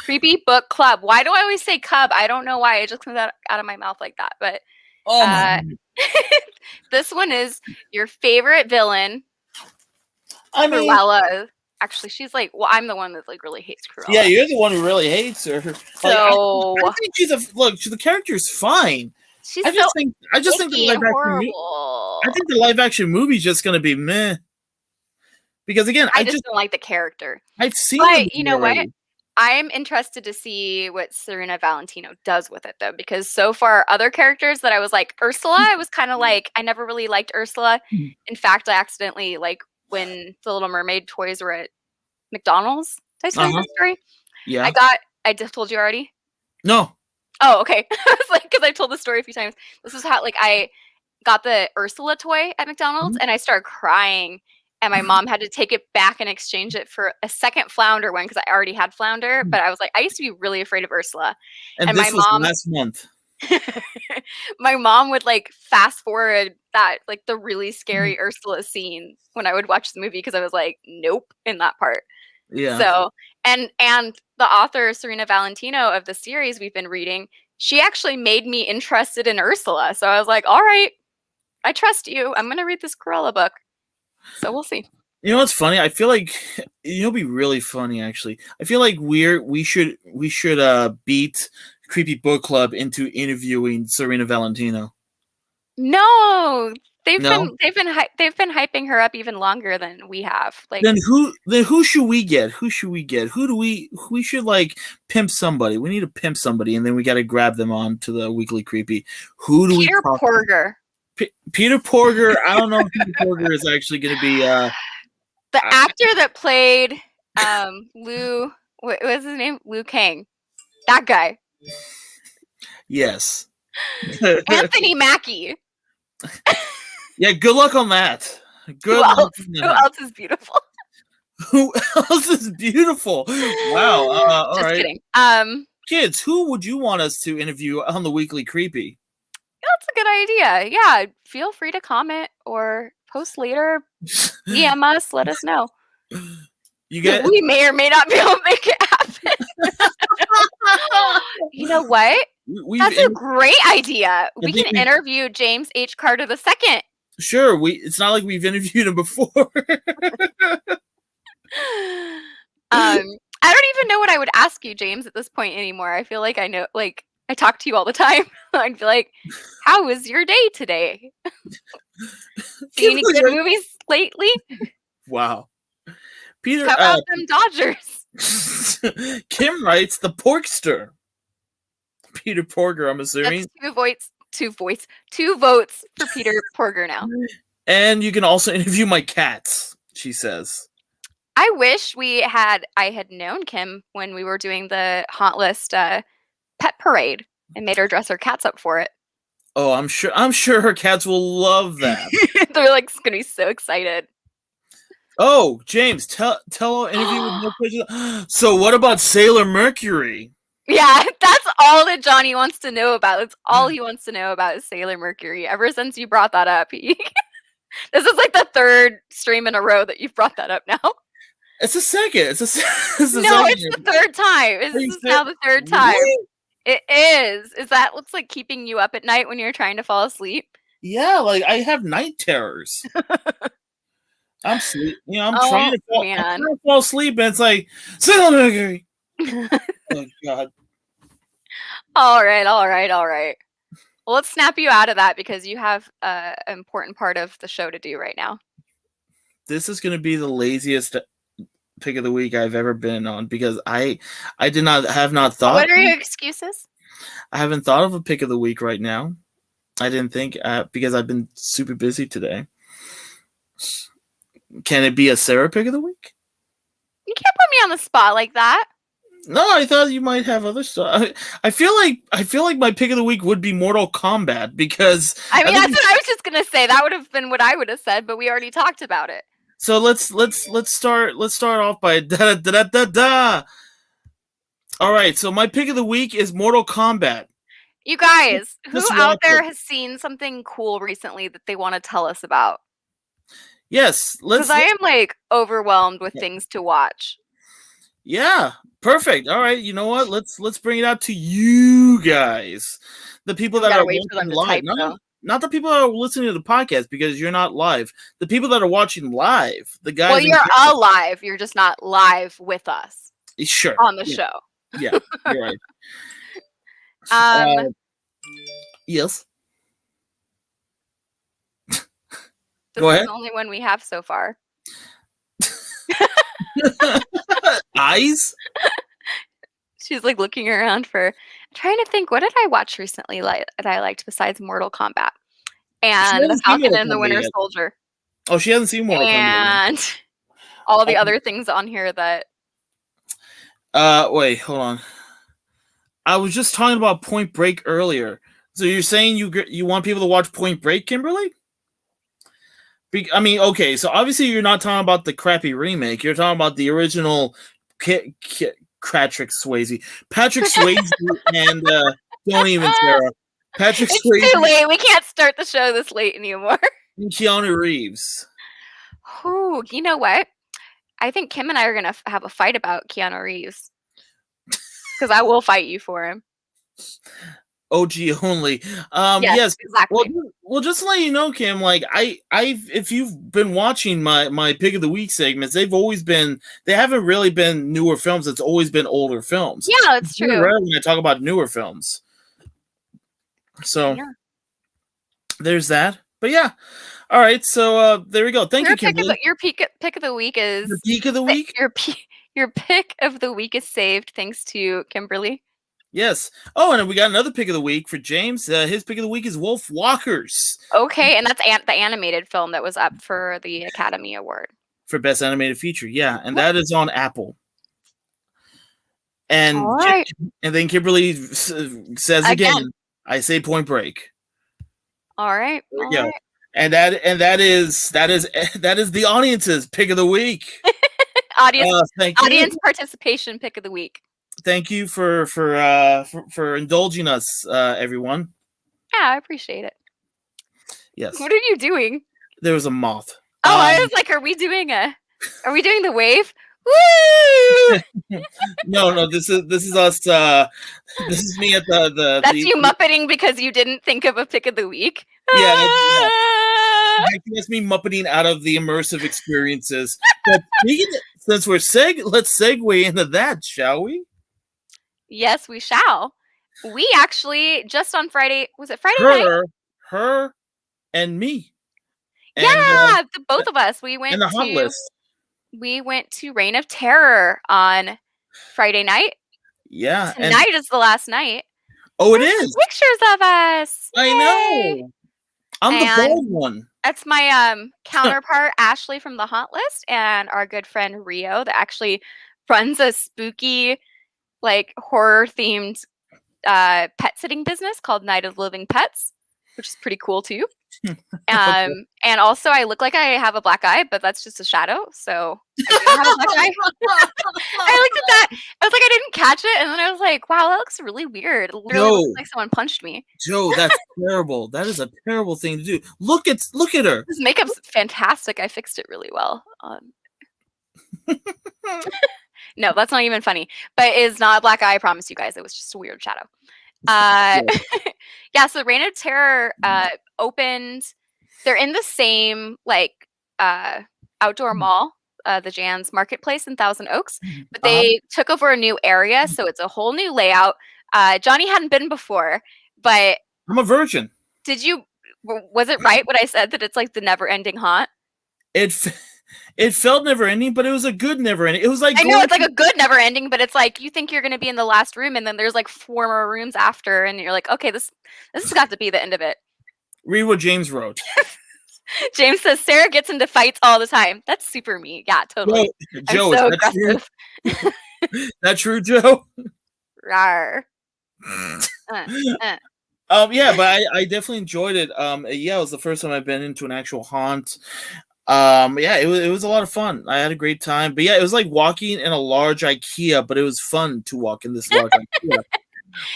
Creepy book club. Why do I always say cub? I don't know why. It just comes out of my mouth like that. But Oh my! this one is your favorite villain. I mean, Cruella. Actually, she's like, well, I'm the one that like really hates Cruella. yeah, you're the one who really hates her. So I think the character's fine. She's I just think the live action. I think the live action movie's just gonna be meh. Because again, I just don't like the character. I've seen. But you know what? I'm interested to see what Serena Valentino does with it, though, because so far other characters that I was like Ursula, I was kind of like I never really liked Ursula. In fact, I accidentally like when the Little Mermaid toys were at McDonald's. Did I tell you that story? Yeah. I just told you already. No. Oh, okay. I was like, because I told the story a few times. This is how like I got the Ursula toy at McDonald's and I started crying. And my mom had to take it back and exchange it for a second Flounder one because I already had Flounder. But I was like, I used to be really afraid of Ursula. And this was last month. My mom would like fast forward that like the really scary Ursula scene when I would watch the movie because I was like, nope, in that part. Yeah. So and the author Serena Valentino of the series we've been reading, she actually made me interested in Ursula. So I was like, all right, I trust you. I'm gonna read this Cruella book. So we'll see. You know what's funny? I feel like it'll be really funny. Actually, I feel like we should beat Creepy Book Club into interviewing Serena Valentino. No, they've been hyping her up even longer than we have. Like then who should we get? Who should we should like pimp somebody? We need to pimp somebody, and then we got to grab them on to the Weekly Creepy. Who do Peter we? Porger. Peter Porger. I don't know if Peter Porger is actually going to be the actor that played Liu. What was his name? Liu Kang. That guy. Yes. Anthony Mackie. Yeah, good luck on that. Who else is beautiful? Who else is beautiful? Wow. All Just right. kidding. Kids, who would you want us to interview on the Weekly Creepy? That's a good idea. Yeah, feel free to comment or post later. DM us. Let us know. We may or may not be able to make it happen. You know what? That's a great idea. We can interview James H. Carter II. Sure. It's not like we've interviewed him before. I don't even know what I would ask you, James, at this point anymore. I feel like I know, like, I talk to you all the time. I'd be like, how was your day today? See any good movies lately? Wow. Peter, how about them Dodgers? Kim writes the Porkster. Peter Porger, I'm assuming. That's two votes for Peter Porger now. And you can also interview my cats, she says. I wish I had known Kim when we were doing the Haunt List pet parade and made her dress her cats up for it. Oh, I'm sure her cats will love that. They're like gonna be so excited. Oh, James, tell interview with no questions. So what about Sailor Mercury? Yeah, that's all that Johnny wants to know about. That's all he wants to know about is Sailor Mercury. Ever since you brought that up, this is like the third stream in a row that you've brought that up now. It's a second. It's the third time. This is now the third time. Really? It is. Is that looks like keeping you up at night when you're trying to fall asleep? Yeah, like I have night terrors. I'm sleep. I'm trying to fall asleep, and it's like Sailor Mercury. Oh God. All right. Well, let's snap you out of that because you have an important part of the show to do right now. This is going to be the laziest pick of the week I've ever been on because I have not thought. What are your excuses? I haven't thought of a pick of the week right now. I didn't think because I've been super busy today. Can it be a Sarah pick of the week? You can't put me on the spot like that. No, I thought you might have other stuff. I feel like my pick of the week would be Mortal Kombat because that's what I was just gonna say. That would have been what I would have said, but we already talked about it. So let's start off by da da da da da. All right, so my pick of the week is Mortal Kombat. You guys, who out there has seen something cool recently that they want to tell us about? Yes, because I am like overwhelmed with things to watch. Yeah, perfect. All right, you know what? Let's bring it out to you guys, the people We that gotta are wait for watching them to live. type, though. Not the people that are listening to the podcast because you're not live. The people that are watching live, the guys. Well, you're alive. You're just not live with us sure on the yeah. show. Yeah, you're right. Yes. This Go is ahead. the only one we have so far. Eyes. She's like looking around I'm trying to think, what did I watch recently that I liked besides Mortal Kombat and the Falcon and the Winter Soldier? Oh, she hasn't seen Mortal Kombat and all the other things on here that. Wait, hold on. I was just talking about Point Break earlier. So you're saying you want people to watch Point Break, Kimberly? I mean, okay, so obviously you're not talking about the crappy remake. You're talking about the original Patrick Swayze. Patrick Swayze and don't even, Sarah. Patrick Swayze. It's too late. We can't start the show this late anymore. And Keanu Reeves. Ooh, you know what? I think Kim and I are going to have a fight about Keanu Reeves. Because I will fight you for him. OG only. Yes, exactly. Well, just to let you know, Kim, like if you've been watching my pick of the week segments, they haven't really been newer films. It's always been older films. Yeah, it's true. Rare when I talk about newer films. So there's that. But yeah. All right, so there we go. Thank you, Kimberly. Your pick of the week is your peak of the week. Your pick of the week is saved thanks to Kimberly. Yes. Oh, and we got another pick of the week for James. His pick of the week is Wolf Walkers. Okay, and that's the animated film that was up for the Academy Award. For Best Animated Feature, yeah. And that is on Apple. And, right. And then Kimberly says again, I say Point Break. All right. Yeah. Right. And that is the audience's pick of the week. Audience participation pick of the week. Thank you for indulging us, everyone. Yeah, I appreciate it. Yes. What are you doing? There was a moth. Oh, I was like, are we doing the wave? Woo! No, this is us. This is me at the. That's you muppeting because you didn't think of a pick of the week. Yeah. That's me muppeting out of the immersive experiences. But since let's segue into that, shall we? Yes, we shall. We actually just on Friday. Was it Friday night? Her, and me. Yeah, both of us. We went and the hot list. We went to Reign of Terror on Friday night. Yeah. Tonight is the last night. Oh, it is. Pictures of us. I know. I'm the bold one. That's my counterpart, Ashley from the Haunt List, and our good friend Rio that actually runs a spooky, like horror-themed pet sitting business called Night of Living Pets, which is pretty cool too. And also I look like I have a black eye, but that's just a shadow. So I do have a black eye. I looked at that. I was like, I didn't catch it. And then I was like, wow, that looks really weird. It literally looks like someone punched me. Joe, that's terrible. That is a terrible thing to do. Look at her. This makeup's fantastic. I fixed it really well. No, that's not even funny. But it's not a black eye, I promise you guys. It was just a weird shadow. Yeah, so Reign of Terror opened. They're in the same outdoor mall, the Jan's Marketplace in Thousand Oaks, but they took over a new area, so it's a whole new layout. Johnny hadn't been before, but I'm a virgin. Was it right what I said that it's like the never-ending haunt? It felt never ending, but it was a good never ending. It was like I know it's like a good never ending, but it's like you think you're going to be in the last room, and then there's like 4 more rooms after, and you're like, okay, this has got to be the end of it. Read what James wrote. James says Sarah gets into fights all the time. That's super me. Yeah, totally. Joe, so that's aggressive. True? That true, Joe? Rawr. Yeah, but I definitely enjoyed it. Yeah, it was the first time I've been into an actual haunt. Yeah, it was a lot of fun. I had a great time. But yeah, it was like walking in a large IKEA, but it was fun to walk in this large IKEA.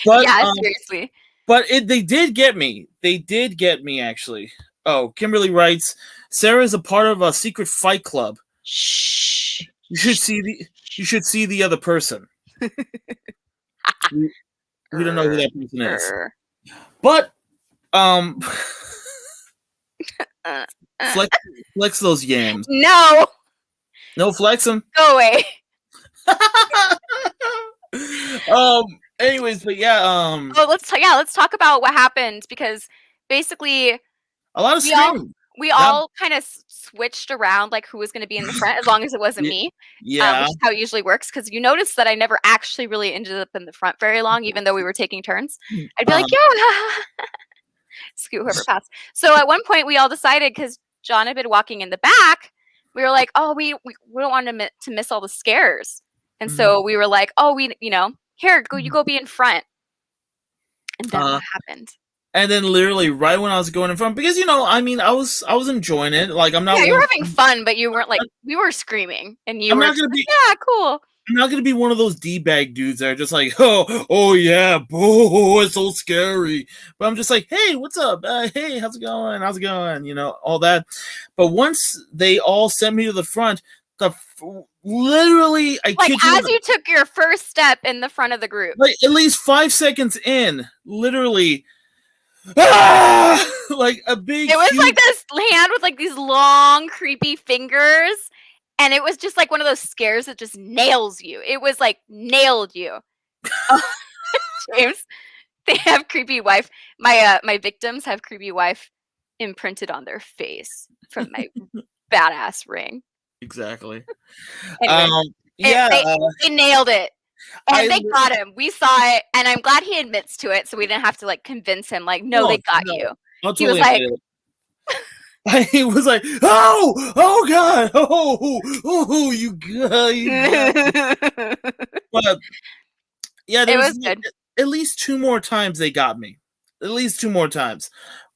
But, yeah, seriously. But they did get me. They did get me, actually. Oh, Kimberly writes, Sarah is a part of a secret fight club. Shh. You should see the other person. We don't know who that person is. But flex those yams. No. No, flex them. Go away. Anyways, but yeah. Let's talk about what happened, because basically a lot of screaming. We all kind of switched around, like who was going to be in the front, as long as it wasn't me. Yeah, which is how it usually works. Because you notice that I never actually really ended up in the front very long, even though we were taking turns. I'd be like, yo, scoot whoever passed. So at one point, we all decided, because John had been walking in the back, we were like, oh, we don't want to miss all the scares, and so we were like, oh, here, you go be in front, and then what happened? And then literally right when I was going in front, because I was enjoying it. Like I'm not. Yeah, you were having fun, but you weren't like we were screaming, and you were. Cool. I'm not gonna be one of those d-bag dudes that are just like, oh yeah, oh, it's so scary. But I'm just like, hey, what's up? Hey, how's it going? How's it going? All that. But once they all sent me to the front, literally, you took your first step in the front of the group, like at least 5 seconds in, literally. Like a big. It was like this hand with like these long, creepy fingers, and it was just like one of those scares that just nails you. It was like nailed you. James, they have creepy wife. My victims have creepy wife imprinted on their face from my badass ring. Exactly. Anyway, they nailed it. And they got him. We saw it, and I'm glad he admits to it, so we didn't have to like convince him. Like, no, they got you. He was like, he was like, oh god, oh, you guys. But yeah, it was good. At least 2 more times they got me. At least 2 more times.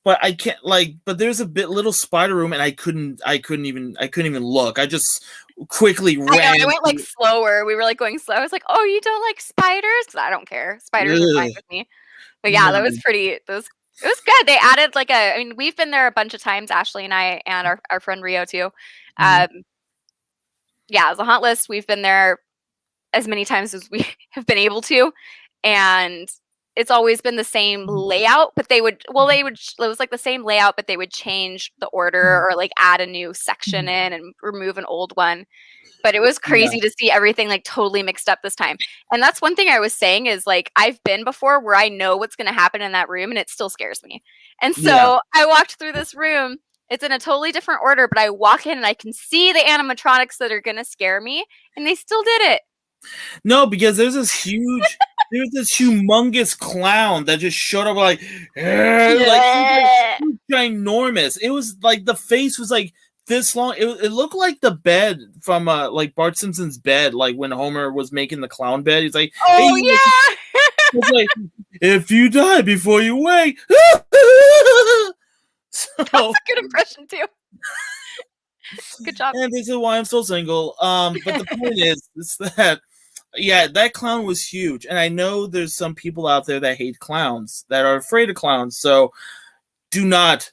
But I can't but there's a little spider room, and I couldn't even look. I just quickly ran. I went like slower. We were like going slow. I was like, oh, you don't like spiders? Because I don't care. Spiders are fine with me. But yeah, that was pretty. It was good. They added we've been there a bunch of times, Ashley and I, and our friend Rio too. Yeah, as a haunt list, we've been there as many times as we have been able to, and it's always been the same layout, but it was like the same layout, but they would change the order or like add a new section in and remove an old one. But it was crazy to see everything like totally mixed up this time. And that's one thing I was saying is like, I've been before where I know what's going to happen in that room and it still scares me. And so I walked through this room. It's in a totally different order, but I walk in and I can see the animatronics that are going to scare me, and they still did it. No, because there's this humongous clown that just showed up like ginormous. It was like the face was like this long. It looked like the bed from like Bart Simpson's bed, like when Homer was making the clown bed. He's like, oh hey, yeah. It's like, if you die before you wake. So, that's a good impression too. Good job. And this is why I'm so single. But the point is that that clown was huge, and I know there's some people out there that hate clowns, that are afraid of clowns. So do not.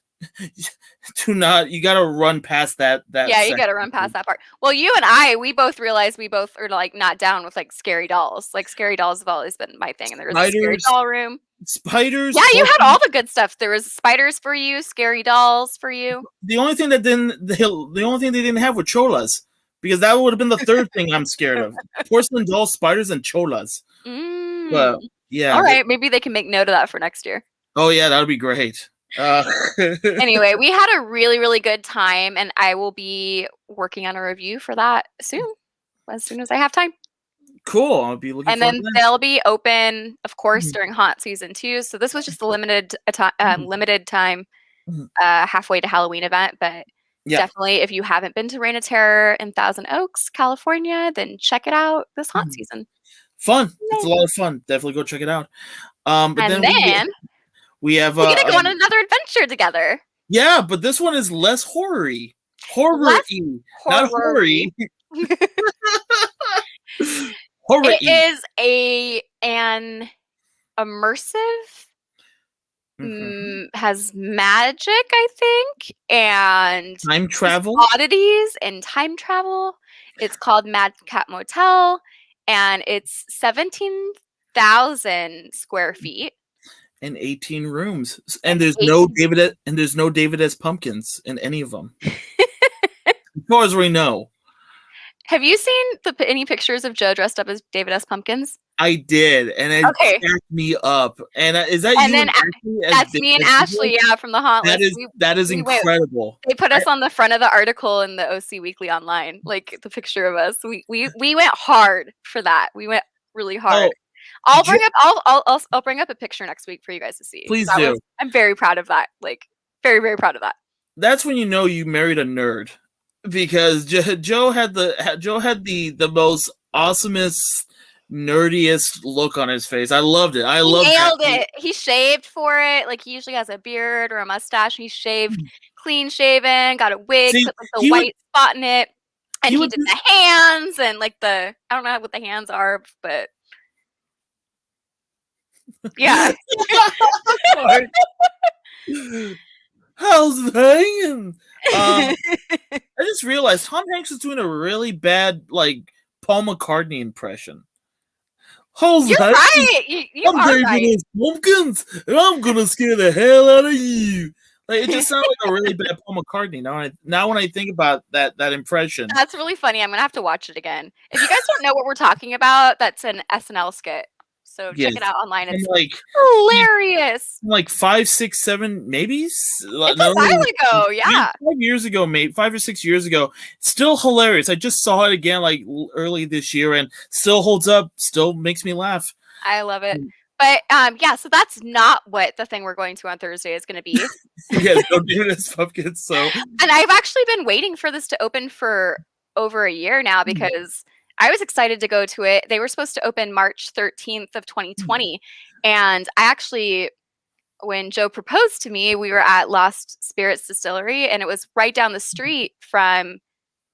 You got to run past that. Yeah, you got to run past that part. Well, you and we both realized we both are like not down with like scary dolls. Like scary dolls have always been my thing, and there was a scary doll room. Spiders. Yeah, you had all the good stuff. There was spiders for you, scary dolls for you. The only thing they didn't have were cholas, because that would have been the third thing I'm scared of: porcelain dolls, spiders, and cholas. But yeah. All right, maybe they can make note of that for next year. Oh yeah, that would be great. Anyway, we had a really, really good time, and I will be working on a review for that soon, as soon as I have time. Cool. I'll be looking. And then they'll be open, of course, during haunt season too. So this was just a limited time, halfway to Halloween event. But definitely, if you haven't been to Reign of Terror in Thousand Oaks, California, then check it out this haunt season. Fun. It's a lot of fun. Definitely go check it out. But then we have we're gonna go on another adventure together. Yeah, but this one is less horror-y. Horror-y. Not horror-y. It is an immersive has magic, I think, and Time travel, oddities and time travel. It's called Madcap Motel, and it's 17,000 square feet. and 18 rooms, and there's no David S. Pumpkins in any of them, as far as we know. Have you seen any pictures of Joe dressed up as David S. Pumpkins? I did, and it cracked me up. And is that and you? Then that's me and Ashley, yeah, from the Haunt List. That is incredible. They put us on the front of the article in the OC Weekly online, like the picture of us. We went hard for that. We went really hard. I'll bring up a picture next week for you guys to see. Please do. I'm very proud of that. Like very, very proud of that. That's when you know you married a nerd, because Joe had the most awesomest, nerdiest look on his face. I loved it. He nailed it. He shaved for it. Like he usually has a beard or a mustache. He shaved clean shaven, got a wig, put like the white spot in it. And he did the hands and like I don't know what the hands are, but yeah. How's it hanging? I just realized Tom Hanks is doing a really bad like Paul McCartney impression. You're right. I'm David S. Pumpkins, and I'm gonna scare the hell out of you. Like it just sounds like a really bad Paul McCartney. Now when I think about that impression, that's really funny. I'm gonna have to watch it again. If you guys don't know what we're talking about, that's an SNL skit. So check it out online. It's like hilarious. Like 5, 6, 7, maybe. It's a while ago, yeah. 5 years ago, maybe 5 or 6 years ago. Still hilarious. I just saw it again like early this year, and still holds up. Still makes me laugh. I love it. But yeah, so that's not what the thing we're going to on Thursday is going to be. Yes, don't do this, pumpkins. So, and I've actually been waiting for this to open for over a year now because I was excited to go to it. They were supposed to open March 13th of 2020. And I actually, when Joe proposed to me, we were at Lost Spirits Distillery, and it was right down the street from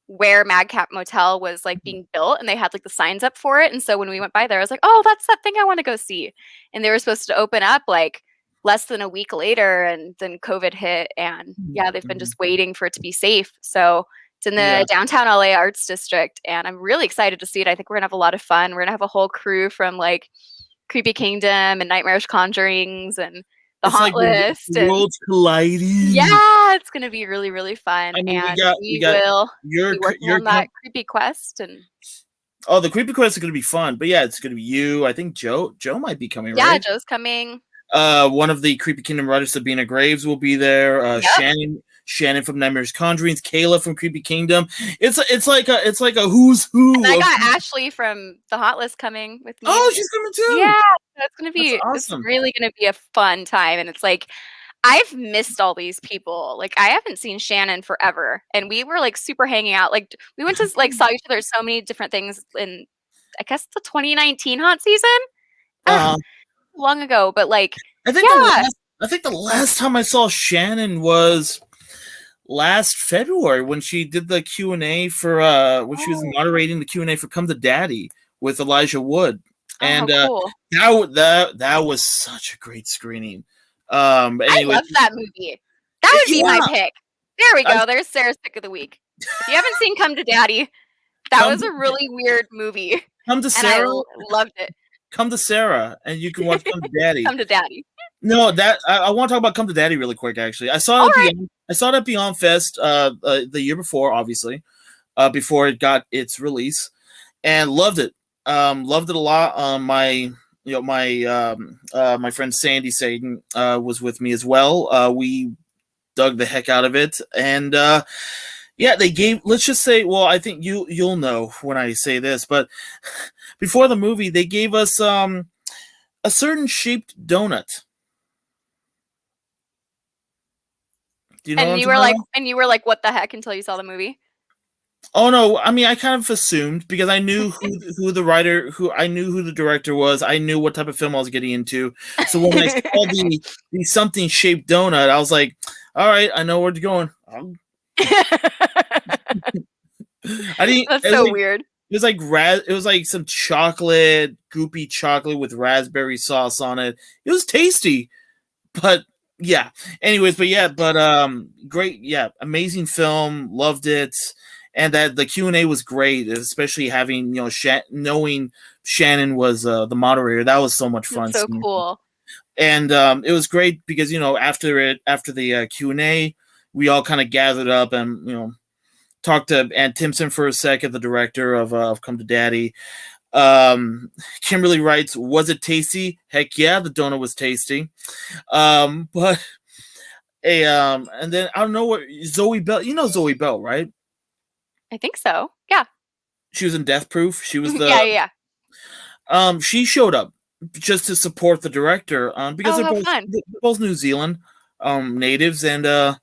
where Madcap Motel was like being built, and they had like the signs up for it. And so when we went by there, I was like, oh, that's that thing I want to go see. And they were supposed to open up like less than a week later, and then COVID hit. And yeah, they've been just waiting for it to be safe. So it's in the downtown LA Arts District, and I'm really excited to see it. I think we're gonna have a lot of fun. We're gonna have a whole crew from like Creepy Kingdom and Nightmarish Conjurings and the Haunt List. Worlds colliding. Yeah, it's gonna be really, really fun. I mean, and we will be working on that creepy quest. And the creepy quest is gonna be fun. But yeah, it's gonna be you. I think Joe might be coming. Yeah, right? Joe's coming. One of the Creepy Kingdom writers, Sabina Graves, will be there. Shannon from Nightmares Conjurings, Kayla from Creepy Kingdom. It's like a who's who. And I got Ashley from the Haunt List coming with me. Oh, she's coming too. Yeah, that's gonna be awesome. It's really gonna be a fun time. And it's like I've missed all these people. Like I haven't seen Shannon forever, and we were like super hanging out. Like we went to like saw each other at so many different things in I guess the 2019 haunt season. Long ago, but like I think the last time I saw Shannon was last February when she did the Q&A for when she was moderating the Q&A for Come to Daddy with Elijah Wood. And cool. that was such a great screening. But anyway, I love that movie. That would be my pick. There we go. There's Sarah's pick of the week. If you haven't seen Come to Daddy, that was a really weird movie. Come to Sarah. I loved it. Come to Sarah, and you can watch Come to Daddy. Come to Daddy. No, I want to talk about Come to Daddy really quick. Actually, I saw it at Beyond Fest the year before, obviously, before it got its release, and loved it. Loved it a lot. My friend Sandy Satan was with me as well. We dug the heck out of it, and they gave. Let's just say, well, I think you'll know when I say this, but before the movie, they gave us a certain shaped donut. Do you know? And you were like, what the heck until you saw the movie? Oh no! I mean, I kind of assumed because I knew who the director was. I knew what type of film I was getting into. So when I saw the something shaped donut, I was like, "All right, I know where it's going." That's so weird. It was like some chocolate, goopy chocolate with raspberry sauce on it. It was tasty, but yeah. Anyways, but great, yeah, amazing film, loved it, and that the Q&A was great, especially having knowing Shannon was the moderator. That was so much fun That's so seeing. cool. And it was great because after the Q&A, we all kind of gathered up and talked to Ann Timpson for a second, the director of Come to Daddy. Kimberly writes, was it tasty? Heck yeah, the donut was tasty. But and then I don't know what Zoe Bell. You know Zoe Bell, right? I think so. Yeah. She was in Death Proof. She was the yeah. She showed up just to support the director because Oh, how fun. they're both New Zealand natives, and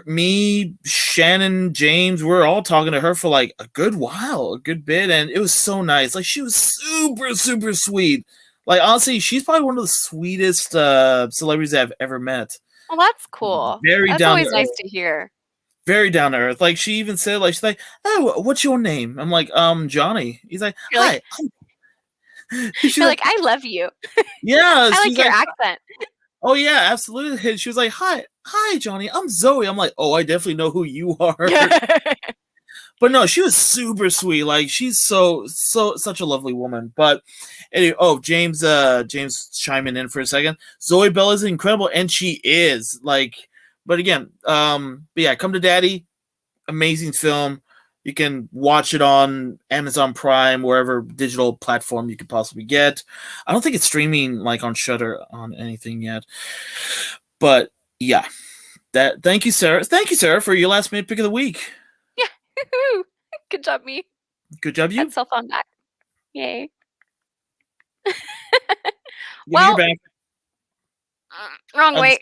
me, Shannon, James, we're all talking to her for like a good while, a good bit, and it was so nice. Like, she was super, super sweet. Like, honestly, she's probably one of the sweetest celebrities I've ever met. Well, that's cool. That's always nice to hear. Very down to earth. Like, she even said, like, she's like, "Oh, what's your name?" I'm like, Johnny. He's like, "Hi." You're like, "I love you." Yeah, I like your accent. Oh yeah, absolutely. She was like, "Hi, Johnny. I'm Zoe." I'm like, "Oh, I definitely know who you are." But no, she was super sweet. Like, she's such a lovely woman. But anyway, James chiming in for a second. Zoe Bell is incredible, and she is like. But again, but yeah, Come to Daddy, amazing film. You can watch it on Amazon Prime, wherever digital platform you could possibly get. I don't think it's streaming like on Shudder on anything yet. But yeah, thank you, Sarah. Thank you, Sarah, for your last minute pick of the week. Yeah, good job, me. Good job, you. Got self on back. Yay. Well, back. Wrong way.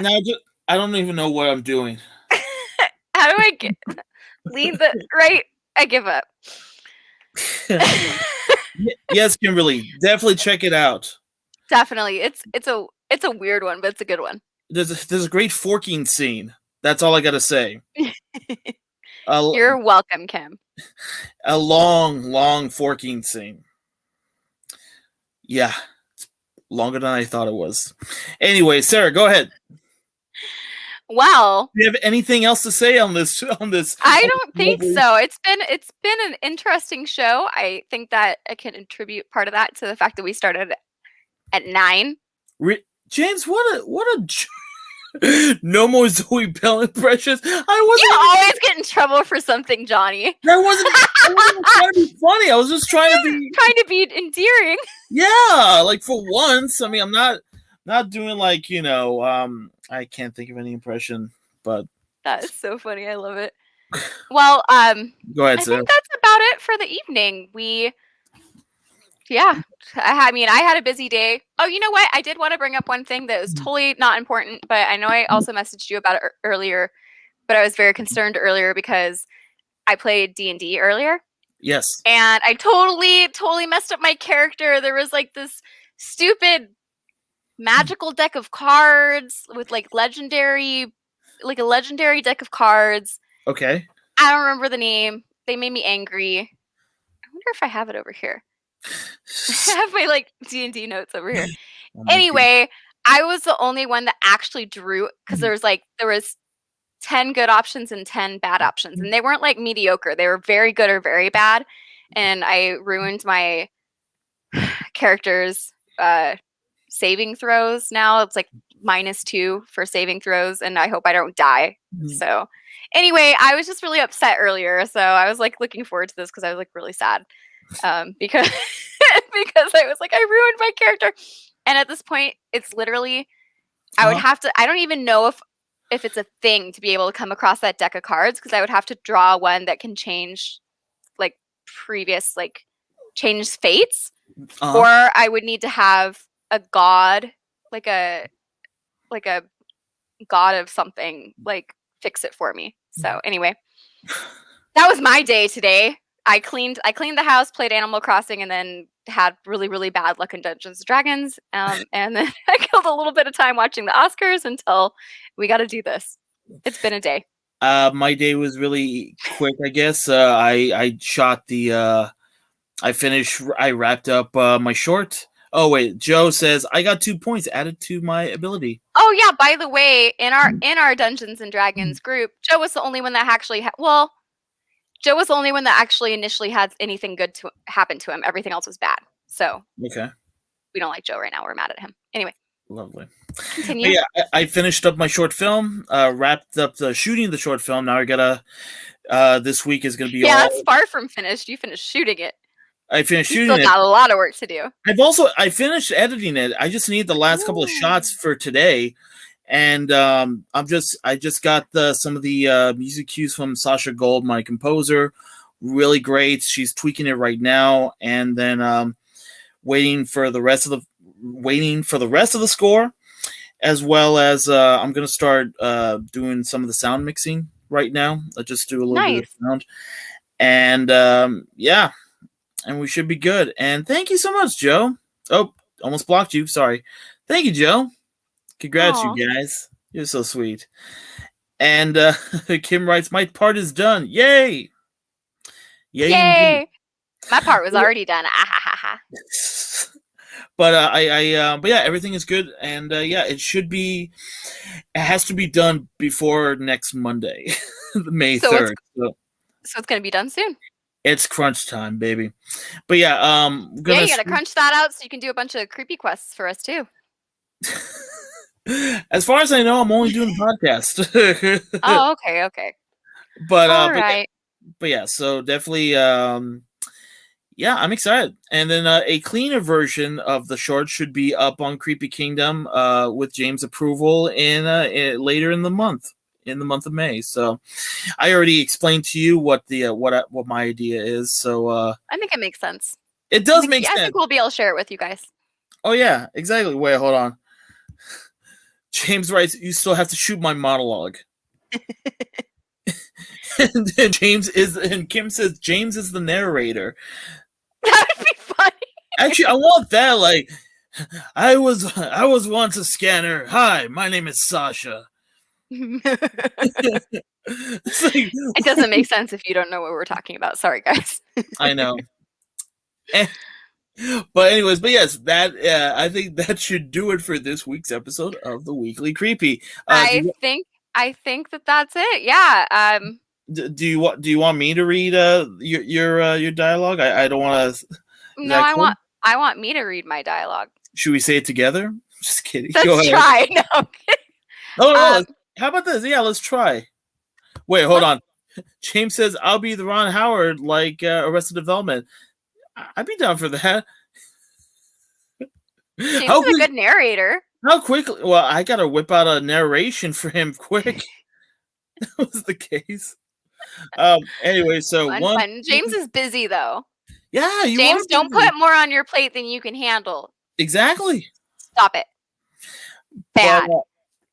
No, I don't even know what I'm doing. How do I lead the right? I give up. Yes, Kimberly, definitely check it out. Definitely, it's a weird one, but it's a good one. There's a great forking scene. That's all I gotta say. You're welcome, Kim. A long forking scene. Yeah, it's longer than I thought it was. Anyway, Sarah, go ahead. Well, do you have anything else to say on this? I don't think so. It's been an interesting show. I think that I can attribute part of that to the fact that we started at 9. James, what a no more Zoe Bell impressions. You always get in trouble for something, Johnny. I wasn't trying to be funny. I was just trying to be endearing. Yeah, like, for once. I mean, I'm not doing like, I can't think of any impression, but that is so funny. I love it. Well, go ahead, I Sarah. think that's about it for the evening. I mean, I had a busy day. Oh, you know what? I did want to bring up one thing that was totally not important, but I know I also messaged you about it earlier, but I was very concerned earlier because I played D&D earlier. Yes. And I totally messed up my character. There was like this stupid magical deck of cards with like a legendary deck of cards. Okay. I don't remember the name. They made me angry. I wonder if I have it over here. I have my like D&D notes over here. Anyway, I was the only one that actually drew, because there was 10 good options and 10 bad options, and they weren't like mediocre. They were very good or very bad, and I ruined my character's saving throws. Now it's like -2 for saving throws, and I hope I don't die. So anyway, I was just really upset earlier, so I was like looking forward to this because I was like really sad because because I was like, I ruined my character. And at this point, it's literally I would have to, I don't even know if it's a thing to be able to come across that deck of cards, because I would have to draw one that can change like previous, like change fates, or I would need to have a god, like a god of something, like fix it for me. So anyway, that was my day today. I cleaned the house, played Animal Crossing, and then had really bad luck in Dungeons and Dragons. And then I killed a little bit of time watching the Oscars until we got to do this. It's been a day. My day was really quick, I guess. I shot I wrapped up my short. Oh wait, Joe says I got 2 points added to my ability. Oh yeah, by the way, in our Dungeons and Dragons group, Joe was the only one that actually Joe was the only one that actually initially had anything good to happen to him. Everything else was bad. So Okay. we don't like Joe right now. We're mad at him. Anyway. Lovely. Continue. Yeah, I finished up my short film, wrapped up the shooting of the short film. Now I gotta this week is gonna be that's far from finished. You finished shooting it. I finished You shooting still it. got a lot of work to do. I finished editing it. I just need the last couple of shots for today. And I just got some of the music cues from Sasha Gold, my composer. Really great. She's tweaking it right now, and then waiting for the rest of the score, as well as I'm gonna start doing some of the sound mixing right now. I just do a little bit of sound, and yeah, and we should be good. And thank you so much, Joe. Oh, almost blocked you. Sorry. Thank you, Joe. Congrats, you guys. You're so sweet. And Kim writes, my part is done. Yay! Yay! My part was already done. But but yeah, everything is good, and yeah, it has to be done before next Monday, May 3rd. So it's gonna be done soon. It's crunch time, baby. But yeah, you gotta crunch that out so you can do a bunch of creepy quests for us too. As far as I know, I'm only doing the podcast. Oh, okay. But all right. But yeah, so definitely yeah, I'm excited. And then a cleaner version of the short should be up on Creepy Kingdom with James' approval in later in the month of May. So I already explained to you what the what my idea is. So I think it makes sense. It does make sense. I think we'll be able to share it with you guys. Oh yeah, exactly. Wait, hold on. James writes, you still have to shoot my monologue. and Kim says James is the narrator. That would be funny. Actually, I want that. Like, I was once a scanner. Hi, my name is Sasha. It doesn't make sense if you don't know what we're talking about. Sorry, guys. I know. But anyways, but yes, that I think that should do it for this week's episode of the Weekly Creepy. I think that's it. Yeah. Do you want me to read your dialogue? I don't want to. No, I want me to read my dialogue. Should we say it together? Just kidding. Let's try. No. No. How about this? Yeah, let's try. Wait, hold on. James says I'll be the Ron Howard like Arrested Development. I'd be down for that. James is a good narrator. How quickly? Well, I gotta whip out a narration for him quick. That was the case. Anyway, so fun. James is busy though. Yeah, James, don't put more on your plate than you can handle. Exactly. Stop it. Bad.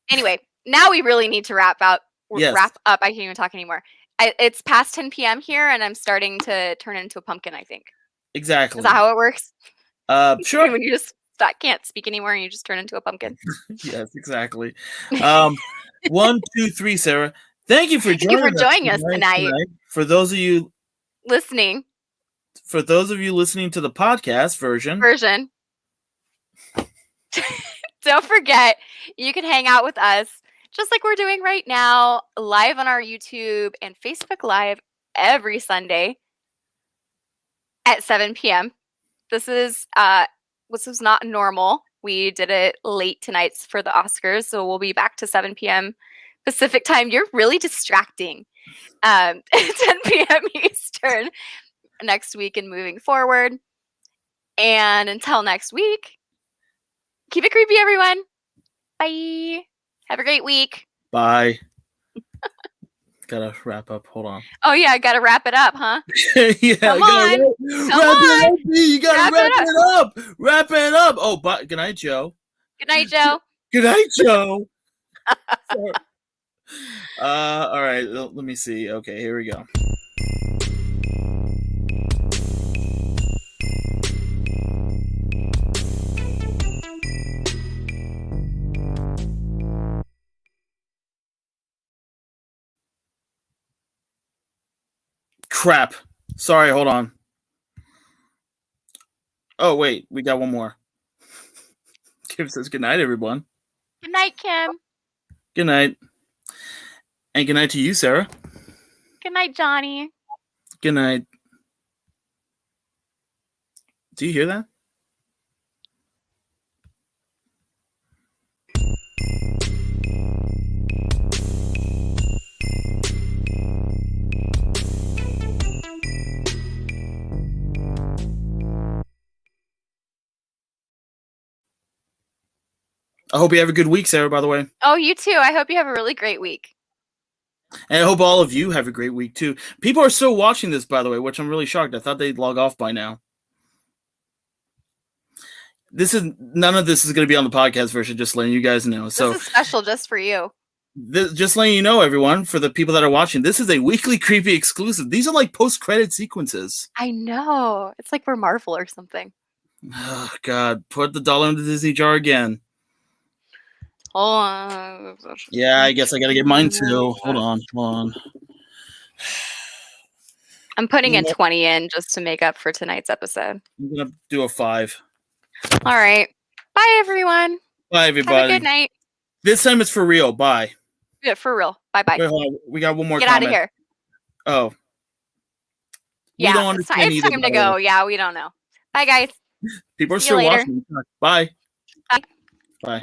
Anyway, now we really need to wrap up. Wrap up. I can't even talk anymore. It's past 10 p.m. here, and I'm starting to turn into a pumpkin, I think. Exactly. Is that how it works? Sure. When you just can't speak anymore and you just turn into a pumpkin. Yes, exactly. 1, 2, 3, Sarah. Thank you for joining us tonight. For those of you listening. For those of you listening to the podcast version. Don't forget, you can hang out with us just like we're doing right now, live on our YouTube and Facebook Live every Sunday at 7 p.m. This is not normal. We did it late tonight for the Oscars, so we'll be back to 7 p.m. Pacific time. You're really distracting. 10 p.m. Eastern next week and moving forward. And until next week, keep it creepy, everyone. Bye. Have a great week. Bye. Gotta wrap up. Hold on. Oh, yeah. I gotta wrap it up, huh? Yeah. Come on. You gotta wrap it up. Wrap it up. Oh, but good night, Joe. Good night, Joe. Good night, Joe. All right. Let me see. Okay, here we go. Crap. Sorry, hold on. Oh, wait. We got one more. Kim says good night, everyone. Good night, Kim. Good night. And good night to you, Sarah. Good night, Johnny. Good night. Do you hear that? I hope you have a good week, Sarah, by the way. Oh, you too. I hope you have a really great week. And I hope all of you have a great week, too. People are still watching this, by the way, which I'm really shocked. I thought they'd log off by now. None of this is going to be on the podcast version, just letting you guys know. So this is special just for you. Just letting you know, everyone, for the people that are watching, this is a weekly creepy exclusive. These are like post-credit sequences. I know. It's like we're Marvel or something. Oh, God. Put the dollar in the Disney jar again. Hold on. Yeah, I guess I got to get mine, too. Hold on. I'm putting in 20 in just to make up for tonight's episode. I'm going to do a 5. All right. Bye, everyone. Bye, everybody. Have a good night. This time it's for real. Bye. Yeah, for real. Bye-bye. Wait, hold on. We got one more Get comment. out of here. Oh. Yeah, it's time to go. Yeah, we don't know. Bye, guys. People are See you still later. watching. Bye. Bye. Bye.